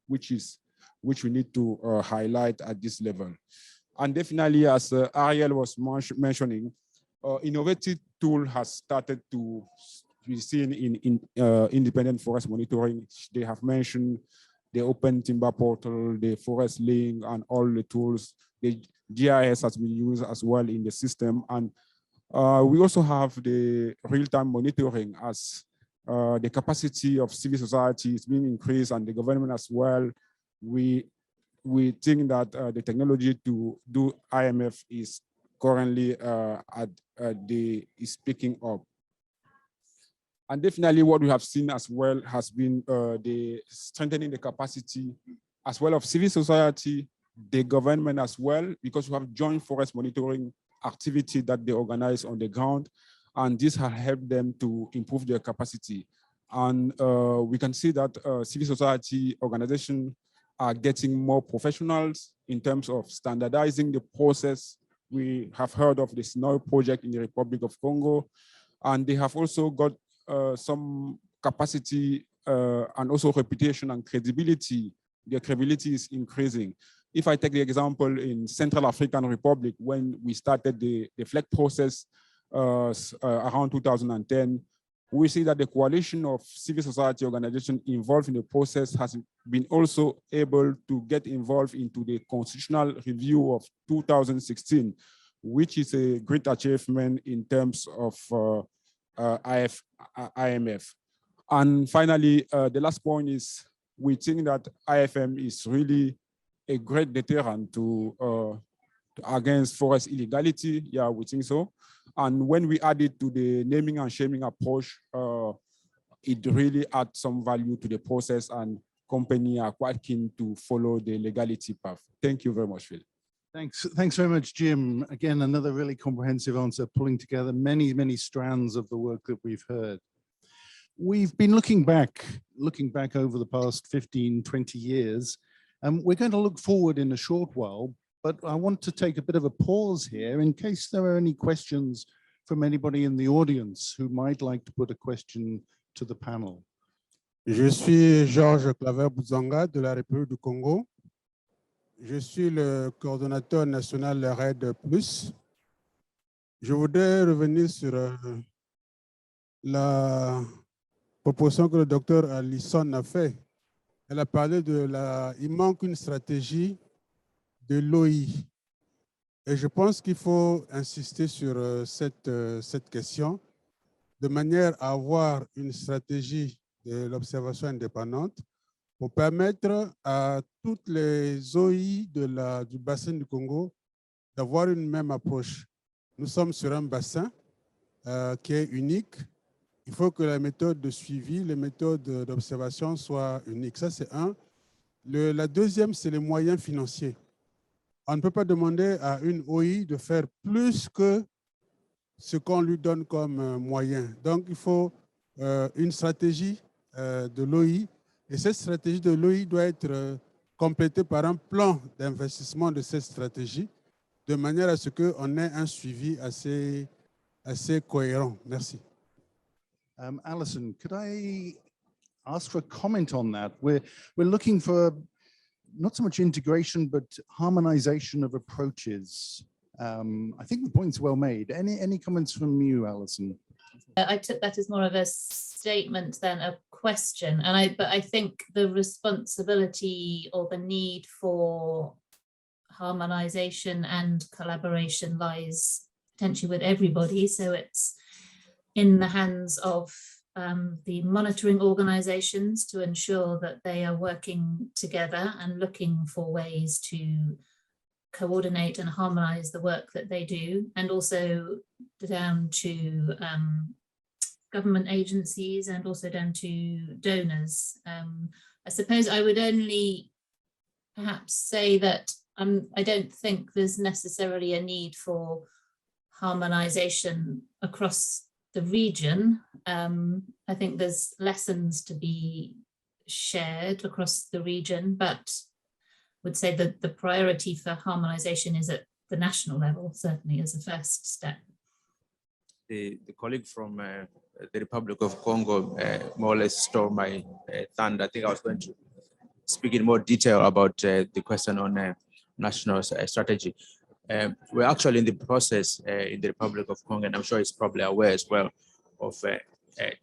which we need to highlight at this level. And definitely, as Ariel was mentioning, innovative tool has started to be seen in independent forest monitoring. They have mentioned the Open Timber Portal, the Forest Link, and all the tools. The GIS has been used as well in the system. And we also have the real-time monitoring as the capacity of civil society is being increased and the government as well. We think that the technology to do IMF is currently is picking up. And definitely what we have seen as well has been the strengthening the capacity as well of civil society, the government as well, because we have joint forest monitoring activity that they organize on the ground. And this has helped them to improve their capacity. And we can see that civil society organizations are getting more professionals in terms of standardizing the process. We have heard of the SNOW project in the Republic of Congo, and they have also got some capacity and also reputation and credibility. Their credibility is increasing. If I take the example in Central African Republic, when we started the FLEC process around 2010, we see that the coalition of civil society organizations involved in the process has been also able to get involved into the constitutional review of 2016, which is a great achievement in terms of IMF. And finally, the last point is we think that IFM is really a great deterrent to against forest illegality. Yeah, we think so. And when we add it to the naming and shaming approach, it really adds some value to the process, and companies are quite keen to follow the legality path. Thank you very much, Phil. Thanks very much, Jim. Again, another really comprehensive answer, pulling together many, many strands of the work that we've heard. We've been looking back over the past 15, 20 years, and we're going to look forward in a short while, but I want to take a bit of a pause here in case there are any questions from anybody in the audience who might like to put a question to the panel. Je suis Georges Claver-Bouzanga de la République du Congo. Je suis le coordonnateur national RAID+. Je voudrais revenir sur la proposition que le docteur Alison a fait. Elle a parlé il manque une stratégie de l'OI. Et je pense qu'il faut insister sur cette question de manière à avoir une stratégie de l'observation indépendante pour permettre à toutes les OI du bassin du Congo d'avoir une même approche. Nous sommes sur un bassin qui est unique. Il faut que la méthode de suivi, les méthodes d'observation soient uniques. Ça, c'est un. La deuxième, c'est les moyens financiers. On ne peut pas demander à une OI de faire plus que ce qu'on lui donne comme moyen. Donc, il faut une stratégie de l'OI. Et cette stratégie de l'OI doit être complétée par un plan d'investissement de cette stratégie, de manière à ce qu'on ait un suivi assez cohérent. Merci. Alison, could I ask for a comment on that? We're looking for not so much integration, but harmonization of approaches. I think the point's well made. Any comments from you, Alison? I took that as more of a statement than a question, but I think the responsibility or the need for harmonization and collaboration lies potentially with everybody. So it's in the hands of the monitoring organizations to ensure that they are working together and looking for ways to coordinate and harmonize the work that they do, and also down to government agencies and also down to donors. I suppose I would only perhaps say that I don't think there's necessarily a need for harmonization across the region. I think there's lessons to be shared across the region, but would say that the priority for harmonization is at the national level, certainly as a first step. The colleague from the Republic of Congo more or less stole my thunder. I think I was going to speak in more detail about the question on national strategy. We're actually in the process in the Republic of Congo, and I'm sure it's probably aware as well, of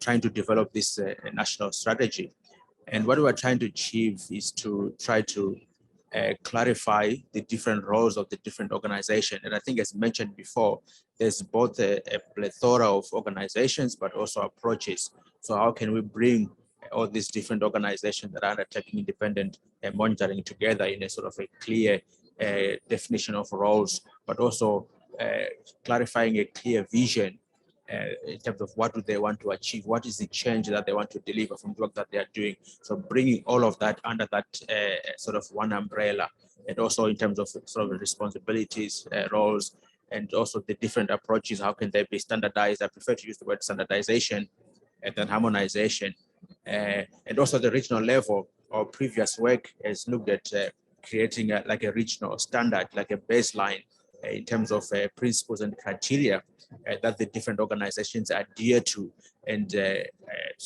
trying to develop this national strategy. And what we're trying to achieve is to try to clarify the different roles of the different organizations. And I think, as mentioned before, there's both a plethora of organizations, but also approaches. So how can we bring all these different organizations that are undertaking independent monitoring together in a sort of a clear definition of roles, but also clarifying a clear vision in terms of what do they want to achieve, what is the change that they want to deliver from the work that they are doing. So bringing all of that under that sort of one umbrella, and also in terms of sort of responsibilities, roles, and also the different approaches, how can they be standardized? I prefer to use the word standardization and then harmonization. And also the regional level. Our previous work has looked at creating like a regional standard, like a baseline in terms of principles and criteria that the different organizations adhere to, and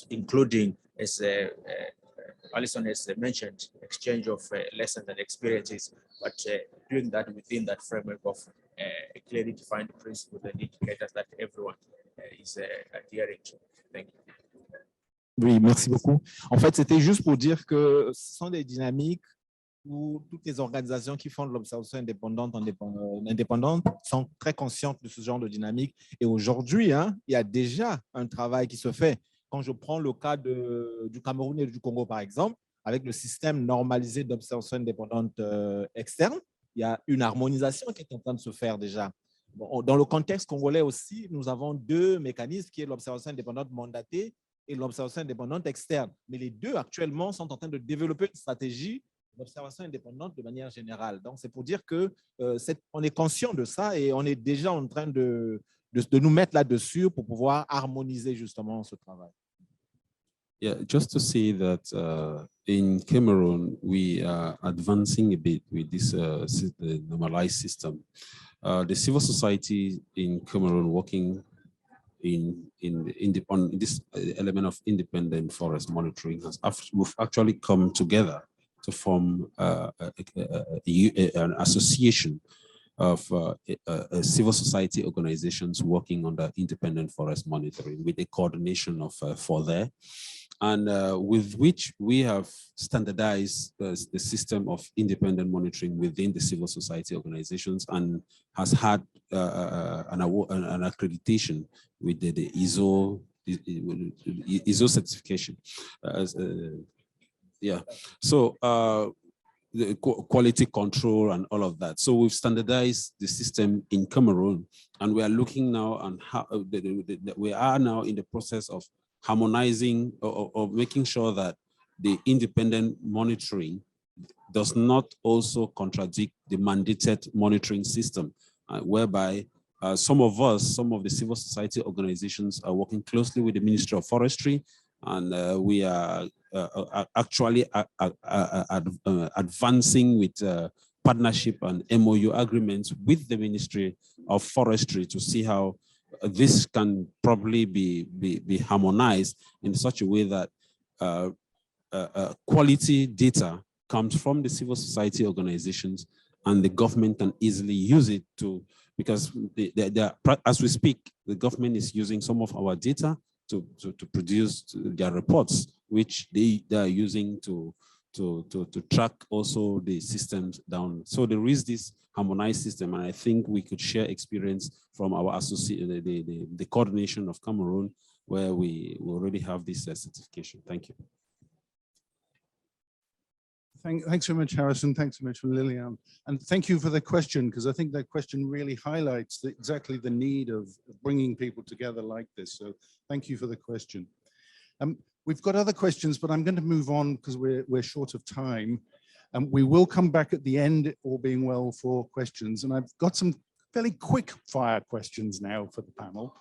including, as Alison has mentioned, exchange of lessons and experiences, but doing that within that framework of clearly defined principles and indicators that everyone is adhering to. Thank you. Oui, merci beaucoup. En fait, c'était juste pour dire que ce sont des dynamiques où toutes les organisations qui font de l'observation indépendante sont très conscientes de ce genre de dynamique. Et aujourd'hui, il y a déjà un travail qui se fait. Quand je prends le cas du Cameroun et du Congo, par exemple, avec le système normalisé d'observation indépendante externe, il y a une harmonisation qui est en train de se faire déjà. Bon, dans le contexte congolais aussi, nous avons deux mécanismes qui est l'observation indépendante mandatée et l'observation indépendante externe. Mais les deux actuellement sont en train de développer une stratégie d'observation indépendante de manière générale. Donc, c'est pour dire que on est conscient de ça et on est déjà en train de nous mettre là-dessus pour pouvoir harmoniser justement ce travail. Yeah, just to say that in Cameroon, we are advancing a bit with this normalized system. The civil society in Cameroon working on this element of independent forest monitoring we've actually come together to form an association of civil society organizations working on the independent forest monitoring with the coordination of FORTHER, and with which we have standardized the system of independent monitoring within the civil society organizations, and has had an accreditation with the ISO certification. Yeah, so the quality control and all of that. So we've standardized the system in Cameroon, and we are looking now on how we are now in the process of harmonizing or making sure that the independent monitoring does not also contradict the mandated monitoring system, whereby some of the civil society organizations are working closely with the Ministry of Forestry, and we are actually advancing with partnership and MOU agreements with the Ministry of Forestry to see how this can probably be harmonized in such a way that quality data comes from the civil society organizations, and the government can easily use it to, because as we speak, the government is using some of our data to produce their reports, which they are using to track also the systems down. So there is this harmonized system, and I think we could share experience from our associate, the coordination of Cameroon, where we already have this certification. Thank you. Thanks very much, Harrison. Thanks so much for Lilian. And thank you for the question, because I think that question really highlights exactly the need of bringing people together like this. So thank you for the question. We've got other questions, but I'm going to move on because we're short of time. We will come back at the end, all being well, for questions. And I've got some fairly quick fire questions now for the panel.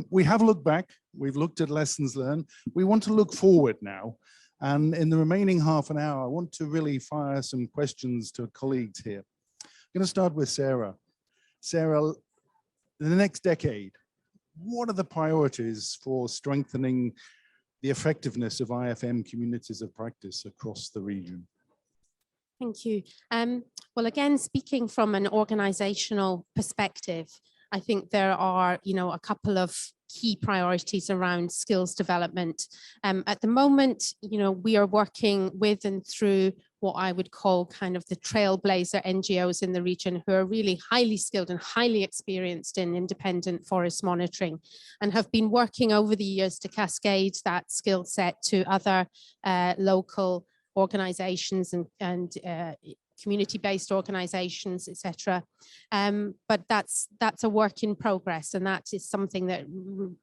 We have looked back, we've looked at lessons learned. We want to look forward now. And in the remaining half an hour, I want to really fire some questions to colleagues here. I'm going to start with Sarah. Sarah, in the next decade, what are the priorities for strengthening the effectiveness of IFM communities of practice across the region? Thank you. Well, again, speaking from an organizational perspective, I think there are, a couple of key priorities around skills development. At the moment, we are working with and through what I would call kind of the trailblazer NGOs in the region, who are really highly skilled and highly experienced in independent forest monitoring, and have been working over the years to cascade that skill set to other local organizations and community-based organizations, etc. But that's a work in progress, and that is something that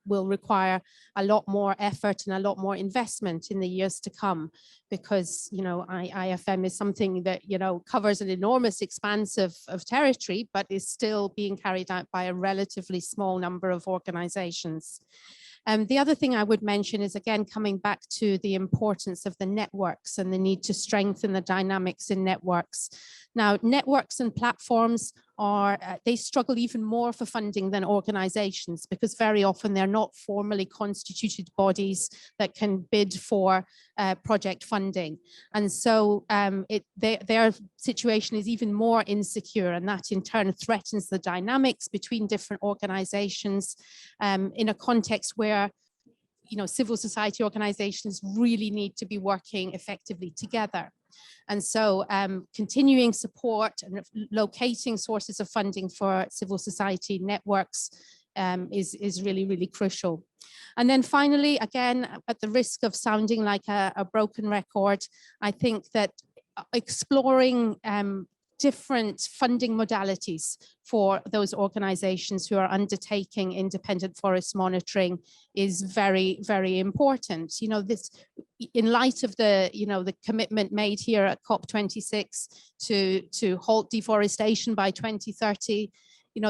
will require a lot more effort and a lot more investment in the years to come, because IFM is something that covers an enormous expanse of territory, but is still being carried out by a relatively small number of organizations. The other thing I would mention is, again, coming back to the importance of the networks and the need to strengthen the dynamics in networks. Now, networks and platforms they struggle even more for funding than organizations, because very often they're not formally constituted bodies that can bid for project funding. And so their situation is even more insecure, and that in turn threatens the dynamics between different organizations in a context where civil society organizations really need to be working effectively together. And so continuing support and locating sources of funding for civil society networks is really, really crucial. And then finally, again, at the risk of sounding like a broken record, I think that exploring different funding modalities for those organizations who are undertaking independent forest monitoring is very, very important. This, in light of the commitment made here at COP26 to halt deforestation by 2030,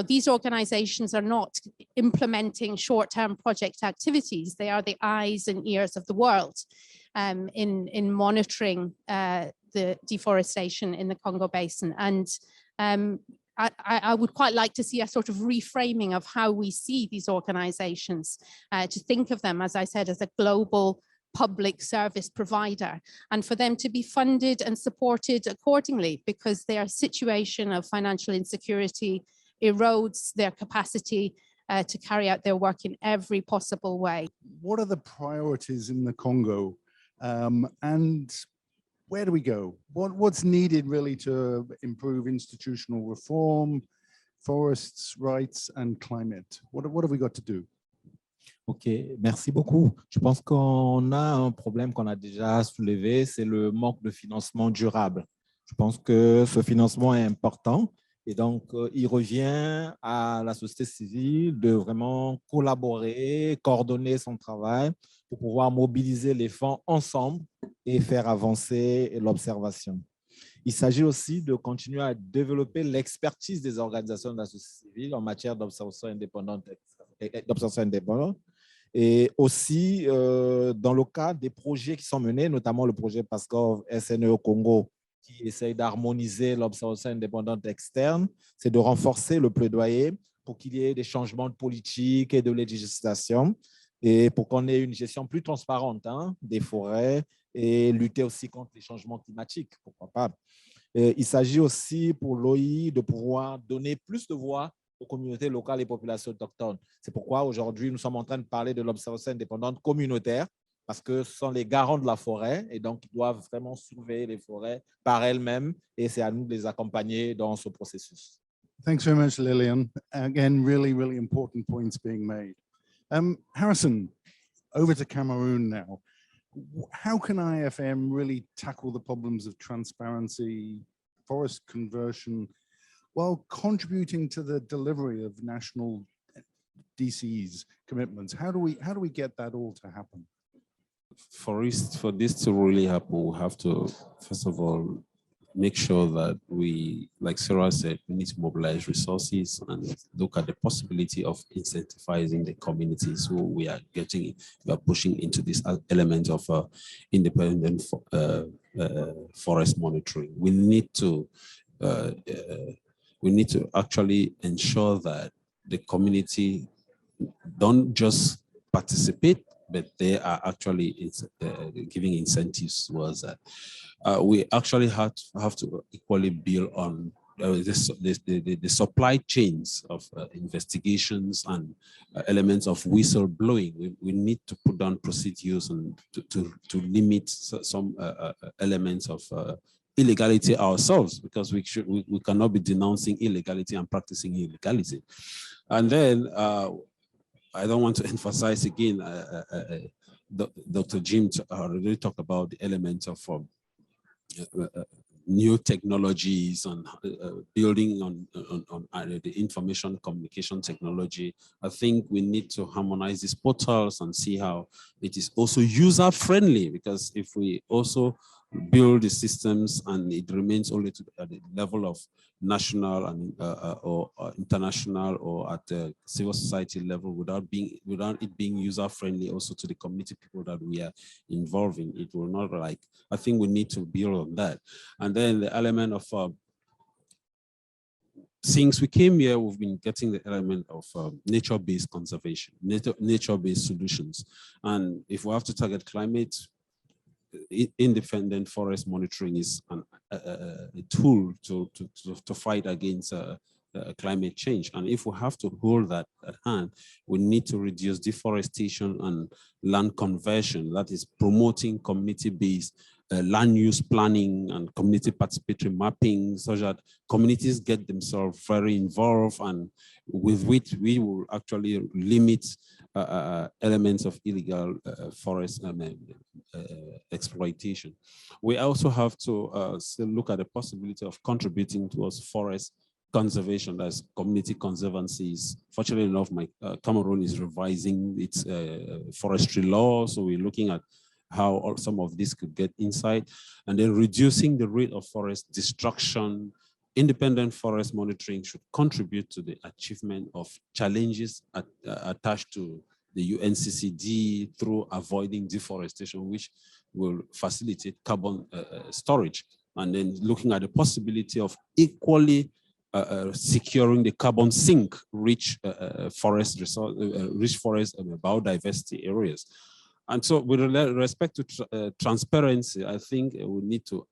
these organizations are not implementing short-term project activities. They are the eyes and ears of the world in monitoring the deforestation in the Congo Basin. And I would quite like to see a sort of reframing of how we see these organizations, to think of them, as I said, as a global public service provider, and for them to be funded and supported accordingly, because their situation of financial insecurity erodes their capacity to carry out their work in every possible way. What are the priorities in the Congo? And where do we go? What's needed really to improve institutional reform, forests, rights, and climate? What have we got to do? Ok, merci beaucoup. Je pense qu'on a un problème qu'on a déjà soulevé, c'est le manque de financement durable. Je pense que ce financement est important et donc il revient à la société civile de vraiment collaborer, coordonner son travail pour pouvoir mobiliser les fonds ensemble et faire avancer l'observation. Il s'agit aussi de continuer à développer l'expertise des organisations de la société civile en matière d'observation indépendante et aussi dans le cadre des projets qui sont menés, notamment le projet PASCOV SNE au Congo, qui essaye d'harmoniser l'observation indépendante externe, c'est de renforcer le plaidoyer pour qu'il y ait des changements de politique et de législation et pour qu'on ait une gestion plus transparente des forêts et lutter aussi contre les changements climatiques, pourquoi pas. Il s'agit aussi pour l'OI de pouvoir donner plus de voix aux communautés locales et populations autochtones. C'est pourquoi aujourd'hui, nous sommes en train de parler de l'observation indépendante communautaire, parce que ce sont les garants de la forêt et donc ils doivent vraiment surveiller les forêts par elles-mêmes et c'est à nous de les accompagner dans ce processus. Thanks very much, Lillian. Again, really, really important points being made. Harrison, over to Cameroon now. How can IFM really tackle the problems of transparency, forest conversion, while contributing to the delivery of national DC's commitments? How do we get that all to happen? For this to really happen, we have to, first of all, make sure that we, like Sarah said, we need to mobilize resources and look at the possibility of incentivizing the communities who we are pushing into this element of independent forest monitoring. We need to actually ensure that the community don't just participate, but they are actually giving incentives towards that. We actually have to equally build on the supply chains of investigations and elements of whistleblowing. We need to put down procedures and to limit some elements of illegality ourselves, because we cannot be denouncing illegality and practicing illegality. And then I don't want to emphasize again, Dr. Jim already talked about the elements of new technologies and building on the information communication technology. I think we need to harmonize these portals and see how it is also user friendly, because if we also build the systems and it remains only at the level of national and or international or at the civil society level without it being user friendly also to the community people that we are involving, it will not like. I think we need to build on that. And then the element of since we came here, we've been getting the element of nature-based conservation, nature-based solutions. And if we have to target climate, independent forest monitoring is a tool to fight against climate change. And if we have to hold that at hand, we need to reduce deforestation and land conversion, that is promoting community-based land use planning and community participatory mapping, so that communities get themselves very involved, and with which we will actually limit elements of illegal forest exploitation. We also have to still look at the possibility of contributing towards forest conservation, as community conservancies. Fortunately enough, Cameroon is revising its forestry law, so we're looking at how some of this could get inside, and then reducing the rate of forest destruction. Independent forest monitoring should contribute to the achievement of challenges attached to the UNCCD through avoiding deforestation, which will facilitate carbon storage, and then looking at the possibility of equally securing the carbon sink rich forest resource, rich forest and biodiversity areas. And so with respect to transparency, I think we need to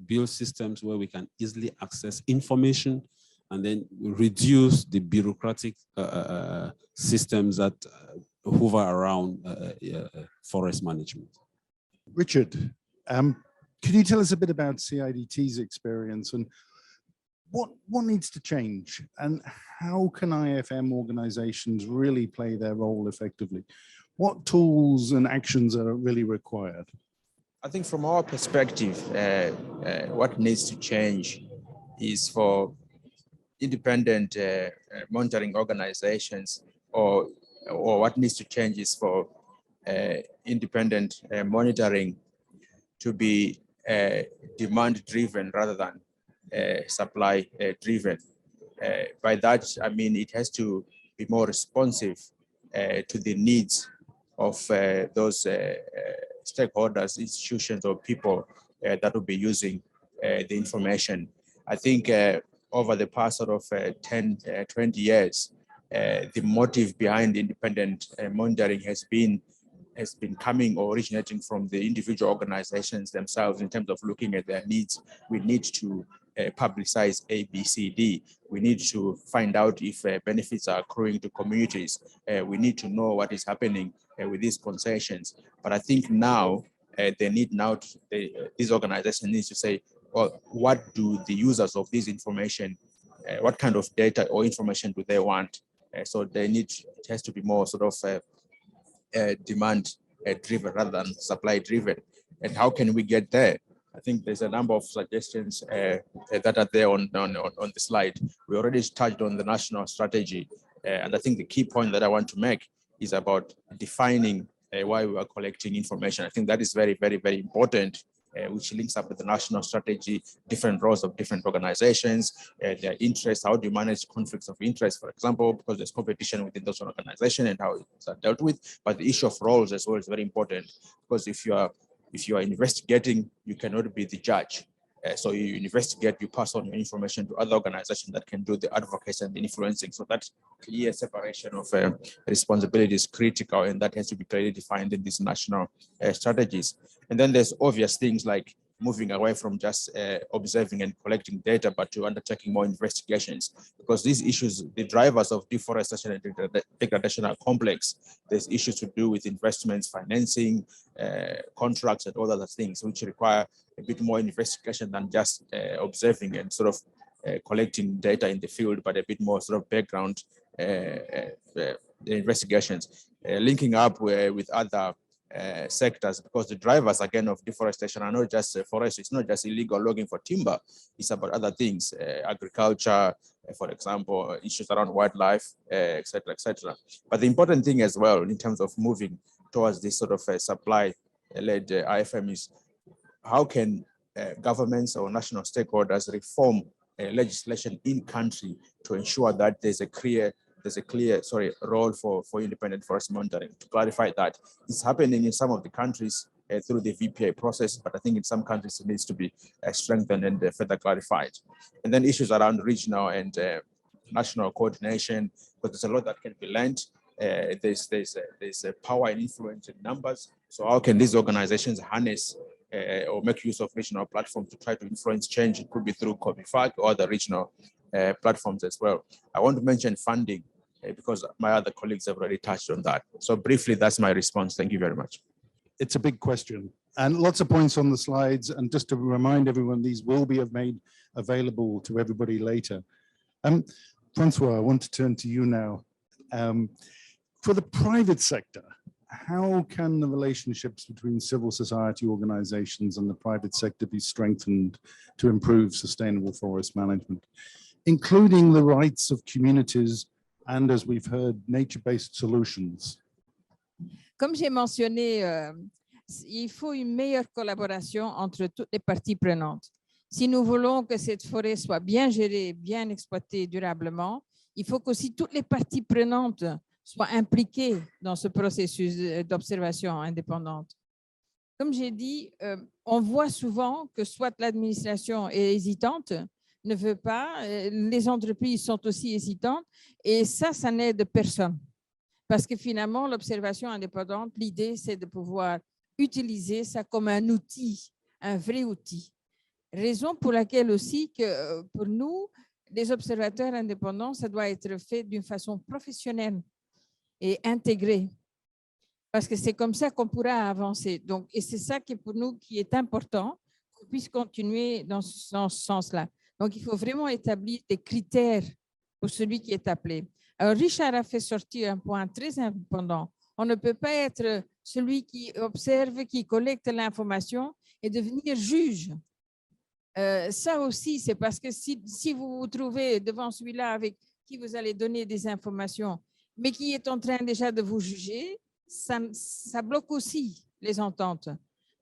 build systems where we can easily access information, and then reduce the bureaucratic systems that hover around forest management. Richard, can you tell us a bit about CIDT's experience and what needs to change, and how can IFM organizations really play their role effectively? What tools and actions are really required? I think from our perspective, what needs to change is for independent monitoring organizations, or what needs to change is for independent monitoring to be demand-driven rather than supply-driven. By that, I mean it has to be more responsive to the needs of those stakeholders, institutions, or people that will be using the information. I think over the past sort of 10, 20 years, the motive behind independent monitoring has been coming or originating from the individual organizations themselves in terms of looking at their needs. We need to publicize A, B, C, D. We need to find out if benefits are accruing to communities. We need to know what is happening with these concessions. But I think now these organizations need to say, well, what do the users of this information, what kind of data or information do they want? So it has to be more sort of demand driven rather than supply driven. And how can we get there? I think there's a number of suggestions that are there on the slide. We already touched on the national strategy. And I think the key point that I want to make is about defining why we are collecting information. I think that is very, very, very important, which links up with the national strategy, different roles of different organizations, their interests, how do you manage conflicts of interest, for example, because there's competition within those organizations and how it's dealt with. But the issue of roles as well is very important, because if you are investigating, you cannot be the judge. So you investigate, you pass on your information to other organizations that can do the advocacy and the influencing. So that clear separation of responsibility is critical, and that has to be clearly defined in these national strategies. And then there's obvious things like moving away from just observing and collecting data, but to undertaking more investigations, because these issues, the drivers of deforestation and degradation are complex. There's issues to do with investments, financing, contracts, and all other things, which require a bit more investigation than just observing and sort of collecting data in the field, but a bit more sort of background investigations, linking up with other sectors, because the drivers again of deforestation are not just forest. It's not just illegal logging for timber. It's about other things, agriculture, for example, issues around wildlife, etc., etc. But the important thing as well in terms of moving towards this sort of supply-led IFM is how can governments or national stakeholders reform legislation in country to ensure that there's a clear role for independent forest monitoring. To clarify that, it's happening in some of the countries through the VPA process, but I think in some countries it needs to be strengthened and further clarified. And then issues around regional and national coordination, because there's a lot that can be learned. There's a power and influence in numbers. So how can these organizations harness or make use of regional platforms to try to influence change? It could be through COBIFAC or other regional platforms as well. I want to mention funding because my other colleagues have already touched on that. So briefly, that's my response. Thank you very much. It's a big question and lots of points on the slides. And just to remind everyone, these will be made available to everybody later. Francois, I want to turn to you now. For the private sector, how can the relationships between civil society organizations and the private sector be strengthened to improve sustainable forest management, including the rights of communities and, as we've heard, nature-based solutions? Comme j'ai mentionné, il faut une meilleure collaboration entre toutes les parties prenantes. Si nous voulons que cette forêt soit bien gérée, bien exploitée durablement, il faut qu'aussi toutes les parties prenantes soient impliquées dans ce processus d'observation indépendante. Comme j'ai dit, on voit souvent que soit l'administration est hésitante, ne veut pas, les entreprises sont aussi hésitantes, et ça n'aide personne. Parce que finalement, l'observation indépendante, l'idée, c'est de pouvoir utiliser ça comme un outil, un vrai outil. Raison pour laquelle aussi que pour nous, les observateurs indépendants, ça doit être fait d'une façon professionnelle et intégrée. Parce que c'est comme ça qu'on pourra avancer. Donc, et c'est ça qui pour nous qui est important, qu'on puisse continuer dans ce sens-là. Donc, il faut vraiment établir des critères pour celui qui est appelé. Alors, Richard a fait sortir un point très important. On ne peut pas être celui qui observe, qui collecte l'information et devenir juge. Ça aussi, c'est parce que si vous vous trouvez devant celui-là avec qui vous allez donner des informations, mais qui est en train déjà de vous juger, ça bloque aussi les ententes.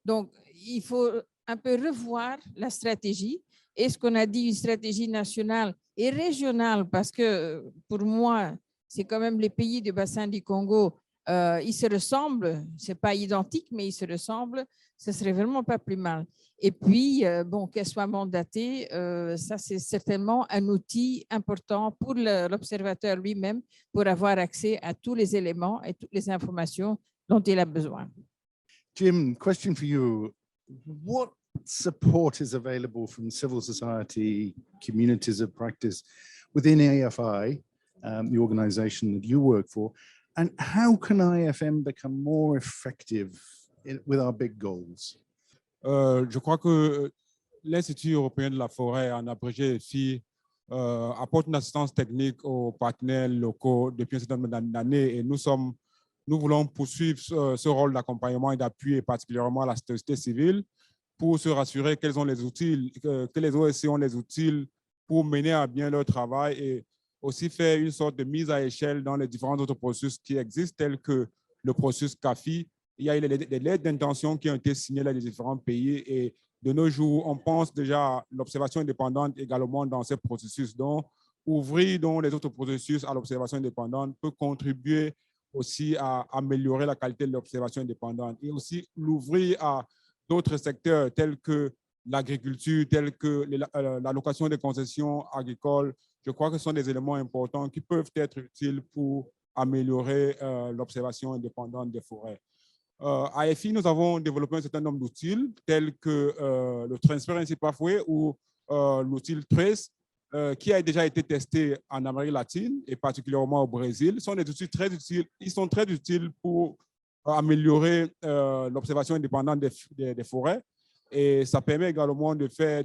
Donc, il faut un peu revoir la stratégie. Et ce qu'on a dit, une stratégie nationale et régionale, parce que pour moi, c'est quand même les pays du bassin du Congo, ils se ressemblent, ce n'est pas identique, mais ils se ressemblent, ce serait vraiment pas plus mal. Et puis, bon, qu'elle soit mandatée, ça c'est certainement un outil important pour l'observateur lui-même pour avoir accès à tous les éléments et toutes les informations dont il a besoin. Jim, question for you. What support is available from civil society, communities of practice within AFI, the organization that you work for, and how can IFM become more effective with our big goals? Je crois que l'Institut européen de la forêt, en abrégé FI, apporte une assistance technique aux partenaires locaux depuis un certain nombre d'années et nous voulons poursuivre ce rôle d'accompagnement et d'appui, et particulièrement à la société civile, pour se rassurer quels ont les outils, que les OSC ont les outils pour mener à bien leur travail et aussi faire une sorte de mise à échelle dans les différents autres processus qui existent, tels que le processus CAFI. Il y a des lettres d'intention qui ont été signées dans les différents pays et de nos jours, on pense déjà à l'observation indépendante également dans ces processus. Donc, ouvrir donc, les autres processus à l'observation indépendante peut contribuer aussi à améliorer la qualité de l'observation indépendante et aussi l'ouvrir à d'autres secteurs tels que l'agriculture, tels que l'allocation des concessions agricoles. Je crois que ce sont des éléments importants qui peuvent être utiles pour améliorer l'observation indépendante des forêts. À EFI, nous avons développé un certain nombre d'outils tels que le Transparency Pathway ou l'outil Trace, qui a déjà été testé en Amérique latine et particulièrement au Brésil. Ce sont des outils très utiles. Ils sont très utiles pour améliorer l'observation indépendante des forêts. Et ça permet également de faire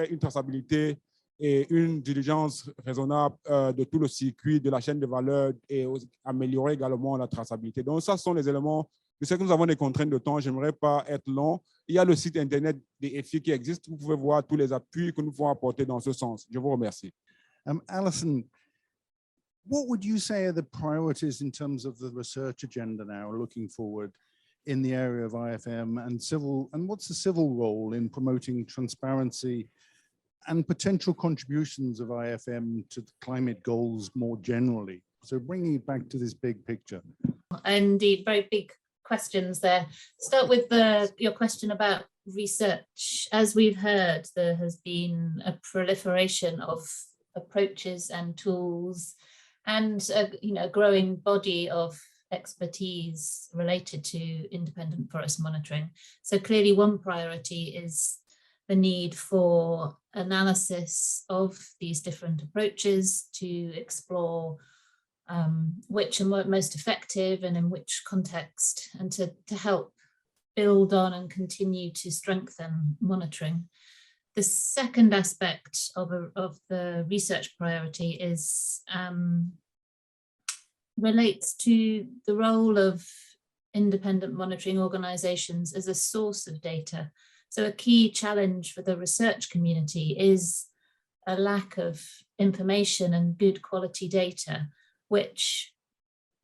une traçabilité et une diligence raisonnable de tout le circuit de la chaîne de valeur et améliorer également la traçabilité. Donc, ça, ce sont les éléments. Je sais que nous avons des contraintes de temps, je n'aimerais pas être long. Il y a le site internet des EFI qui existe. Vous pouvez voir tous les appuis que nous pouvons apporter dans ce sens. Je vous remercie. Alison, what would you say are the priorities in terms of the research agenda now looking forward in the area of IFM and what's the civil role in promoting transparency and potential contributions of IFM to the climate goals more generally? So bringing it back to this big picture. Indeed, very big questions there. Start with your question about research. As we've heard, there has been a proliferation of approaches and tools and a growing body of expertise related to independent forest monitoring. So clearly one priority is the need for analysis of these different approaches to explore which are most effective and in which context, and to help build on and continue to strengthen monitoring. The second aspect of the research priority is relates to the role of independent monitoring organizations as a source of data. So a key challenge for the research community is a lack of information and good quality data, which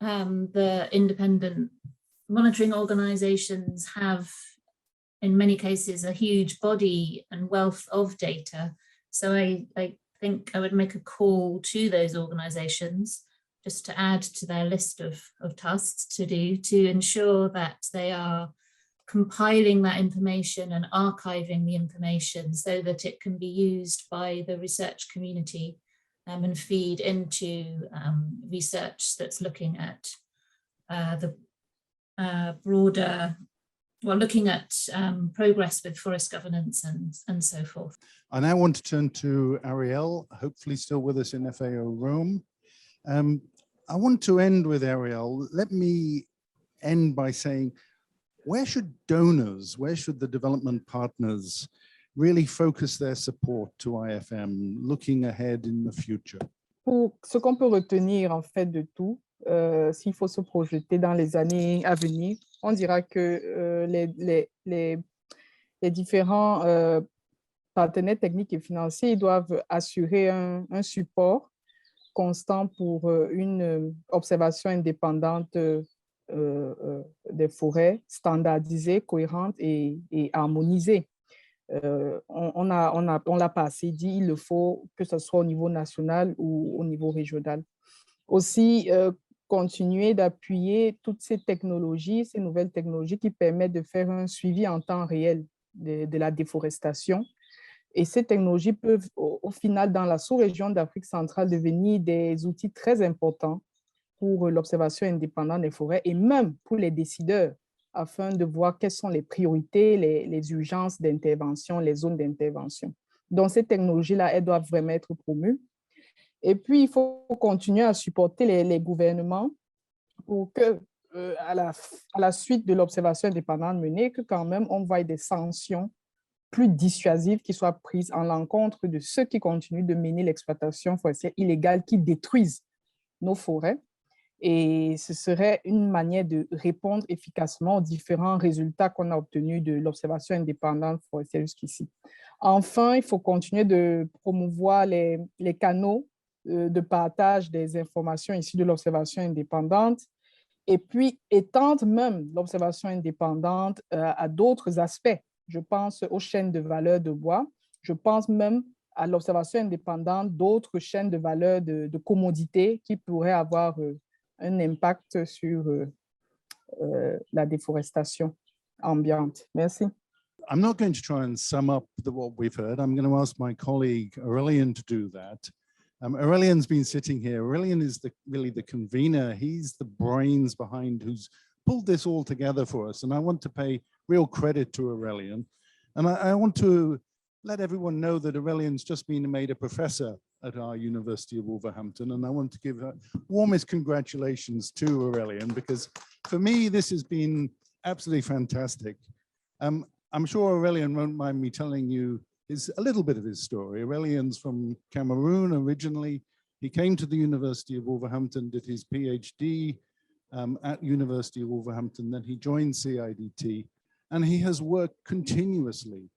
the independent monitoring organizations have, in many cases, a huge body and wealth of data. So I think I would make a call to those organizations just to add to their list of tasks to do, to ensure that they are compiling that information and archiving the information so that it can be used by the research community and feed into research that's looking at the broader, well, looking at progress with forest governance and so forth. I now want to turn to Ariel, hopefully still with us in FAO Rome. I want to end with Ariel. Let me end by saying, where should donors, where should the development partners really focus their support to IFM, looking ahead in the future? Pour ce qu'on peut retenir en fait de tout, s'il faut se projeter dans les années à venir, on dira que les différents partenaires techniques et financiers doivent assurer un support constant pour une observation indépendante des forêts, standardisée, cohérente et harmonisée. On l'a pas assez dit, il le faut que ce soit au niveau national ou au niveau régional. Aussi, continuer d'appuyer toutes ces technologies, ces nouvelles technologies qui permettent de faire un suivi en temps réel de la déforestation. Et ces technologies peuvent, au final, dans la sous-région d'Afrique centrale, devenir des outils très importants pour l'observation indépendante des forêts et même pour les décideurs, afin de voir quelles sont les priorités, les urgences d'intervention, les zones d'intervention. Donc, ces technologies-là, elles doivent vraiment être promues. Et puis, il faut continuer à supporter les gouvernements pour que, à la suite de l'observation indépendante menée, que quand même, on voit des sanctions plus dissuasives qui soient prises en l'encontre de ceux qui continuent de mener l'exploitation forestière illégale, qui détruisent nos forêts. Et ce serait une manière de répondre efficacement aux différents résultats qu'on a obtenus de l'observation indépendante forestière jusqu'ici. Enfin, il faut continuer de promouvoir les canaux de partage des informations issues de l'observation indépendante et puis étendre même l'observation indépendante à d'autres aspects. Je pense aux chaînes de valeur de bois, je pense même à l'observation indépendante d'autres chaînes de valeur de commodités qui pourraient avoir un impact sur la déforestation ambiante. Merci. I'm not going to try and sum up what we've heard. I'm going to ask my colleague Aurélien to do that. Aurelian's been sitting here. Aurélien is really the convener. He's the brains behind who's pulled this all together for us. And I want to pay real credit to Aurelian. And I want to let everyone know that Aurelian's just been made a professor at our University of Wolverhampton. And I want to give warmest congratulations to Aurelian, because for me, this has been absolutely fantastic. I'm sure Aurelian won't mind me telling you a little bit of his story. Aurelian's from Cameroon originally. He came to the University of Wolverhampton, did his PhD at University of Wolverhampton, then he joined CIDT, and he has worked continuously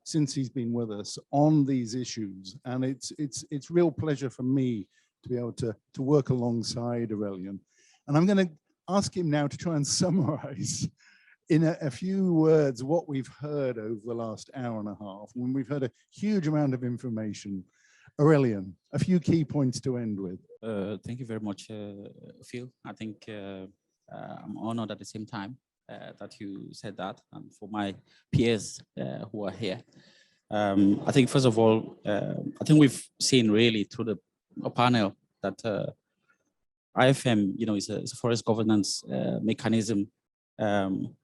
since he's been with us on these issues. And it's real pleasure for me to be able to work alongside Aurelian. And I'm going to ask him now to try and summarize in a few words what we've heard over the last hour and a half, when we've heard a huge amount of information. Aurelian, a few key points to end with. Thank you very much, Phil. I think I'm honored at the same time that you said that, and for my peers who are here. I think, first of all, I think we've seen really through the panel that IFM, is a forest governance mechanism.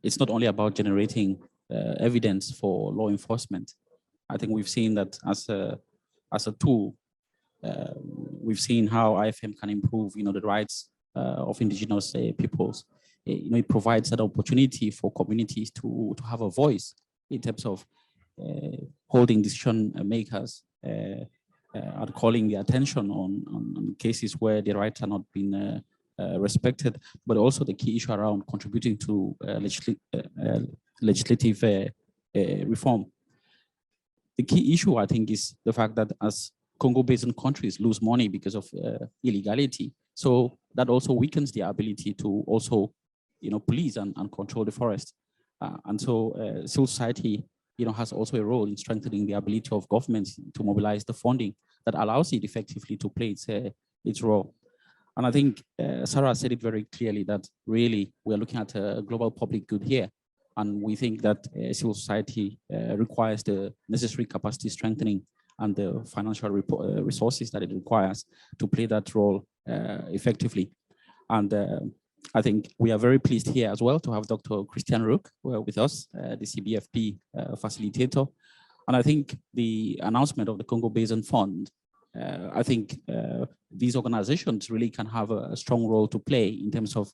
It's not only about generating evidence for law enforcement. I think we've seen that as a tool. We've seen how IFM can improve, the rights of indigenous peoples. It provides an opportunity for communities to have a voice in terms of holding decision makers and calling the attention on cases where the rights are not being respected, but also the key issue around contributing to legislative reform. The key issue, I think, is the fact that as Congo Basin countries lose money because of illegality, so that also weakens their ability to also, police and control the forest. And so civil society, has also a role in strengthening the ability of governments to mobilize the funding that allows it effectively to play its role. And I think Sarah said it very clearly that really we're looking at a global public good here. And we think that civil society requires the necessary capacity strengthening and the financial resources that it requires to play that role effectively. And I think we are very pleased here as well to have Dr. Christian Rook with us, the CBFP facilitator. And I think the announcement of the Congo Basin Fund, I think these organizations really can have a strong role to play in terms of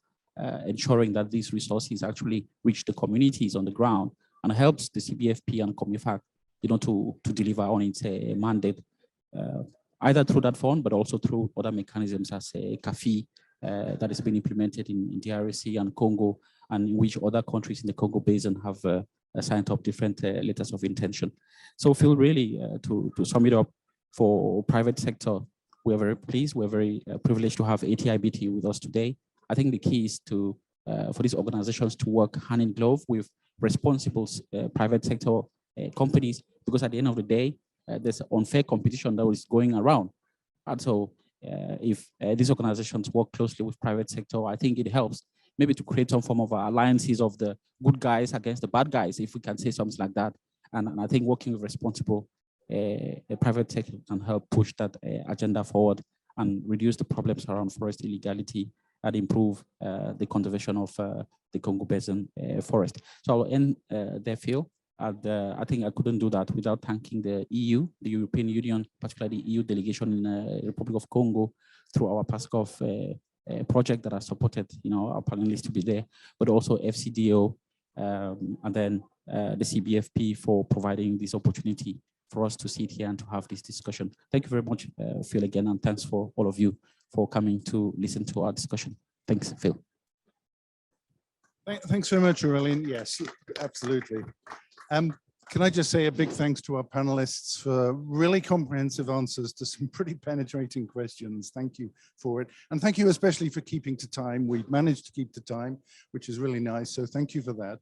ensuring that these resources actually reach the communities on the ground and helps the CBFP and COMIFAC, to deliver on its mandate, either through that fund, but also through other mechanisms as CAFI that has been implemented in DRC and Congo, and in which other countries in the Congo Basin have signed up different letters of intention. So Phil, really, to sum it up, for private sector, we're very pleased, we're very privileged to have ATIBT with us today. I think the key is for these organizations to work hand in glove with responsible private sector companies, because at the end of the day, there's unfair competition that is going around. And so if these organizations work closely with private sector, I think it helps maybe to create some form of alliances of the good guys against the bad guys, if we can say something like that. And I think working with responsible private sector can help push that agenda forward and reduce the problems around forest illegality and improve the conservation of the Congo Basin forest. So I'll end there, Phil. And I think I couldn't do that without thanking the EU, the European Union, particularly the EU delegation in the Republic of Congo, through our PASCOF project that has supported, our panelists to be there, but also FCDO, and then the CBFP for providing this opportunity for us to sit here and to have this discussion. Thank you very much, Phil, again, and thanks for all of you for coming to listen to our discussion. Thanks, Phil. Thanks very much, Aurelian. Yes, absolutely. Can I just say a big thanks to our panelists for really comprehensive answers to some pretty penetrating questions. Thank you for it. And thank you especially for keeping to time. We've managed to keep to time, which is really nice. So thank you for that.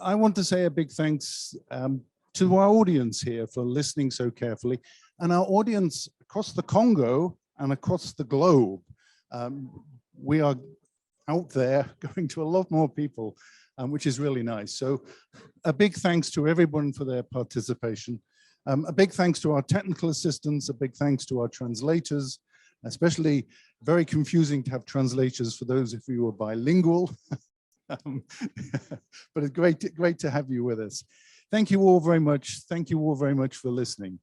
I want to say a big thanks to our audience here for listening so carefully, and our audience across the Congo and across the globe. We are out there going to a lot more people, which is really nice. So a big thanks to everyone for their participation. A big thanks to our technical assistants, a big thanks to our translators, especially very confusing to have translators for those of you who are bilingual. But it's great to have you with us. Thank you all very much. Thank you all very much for listening.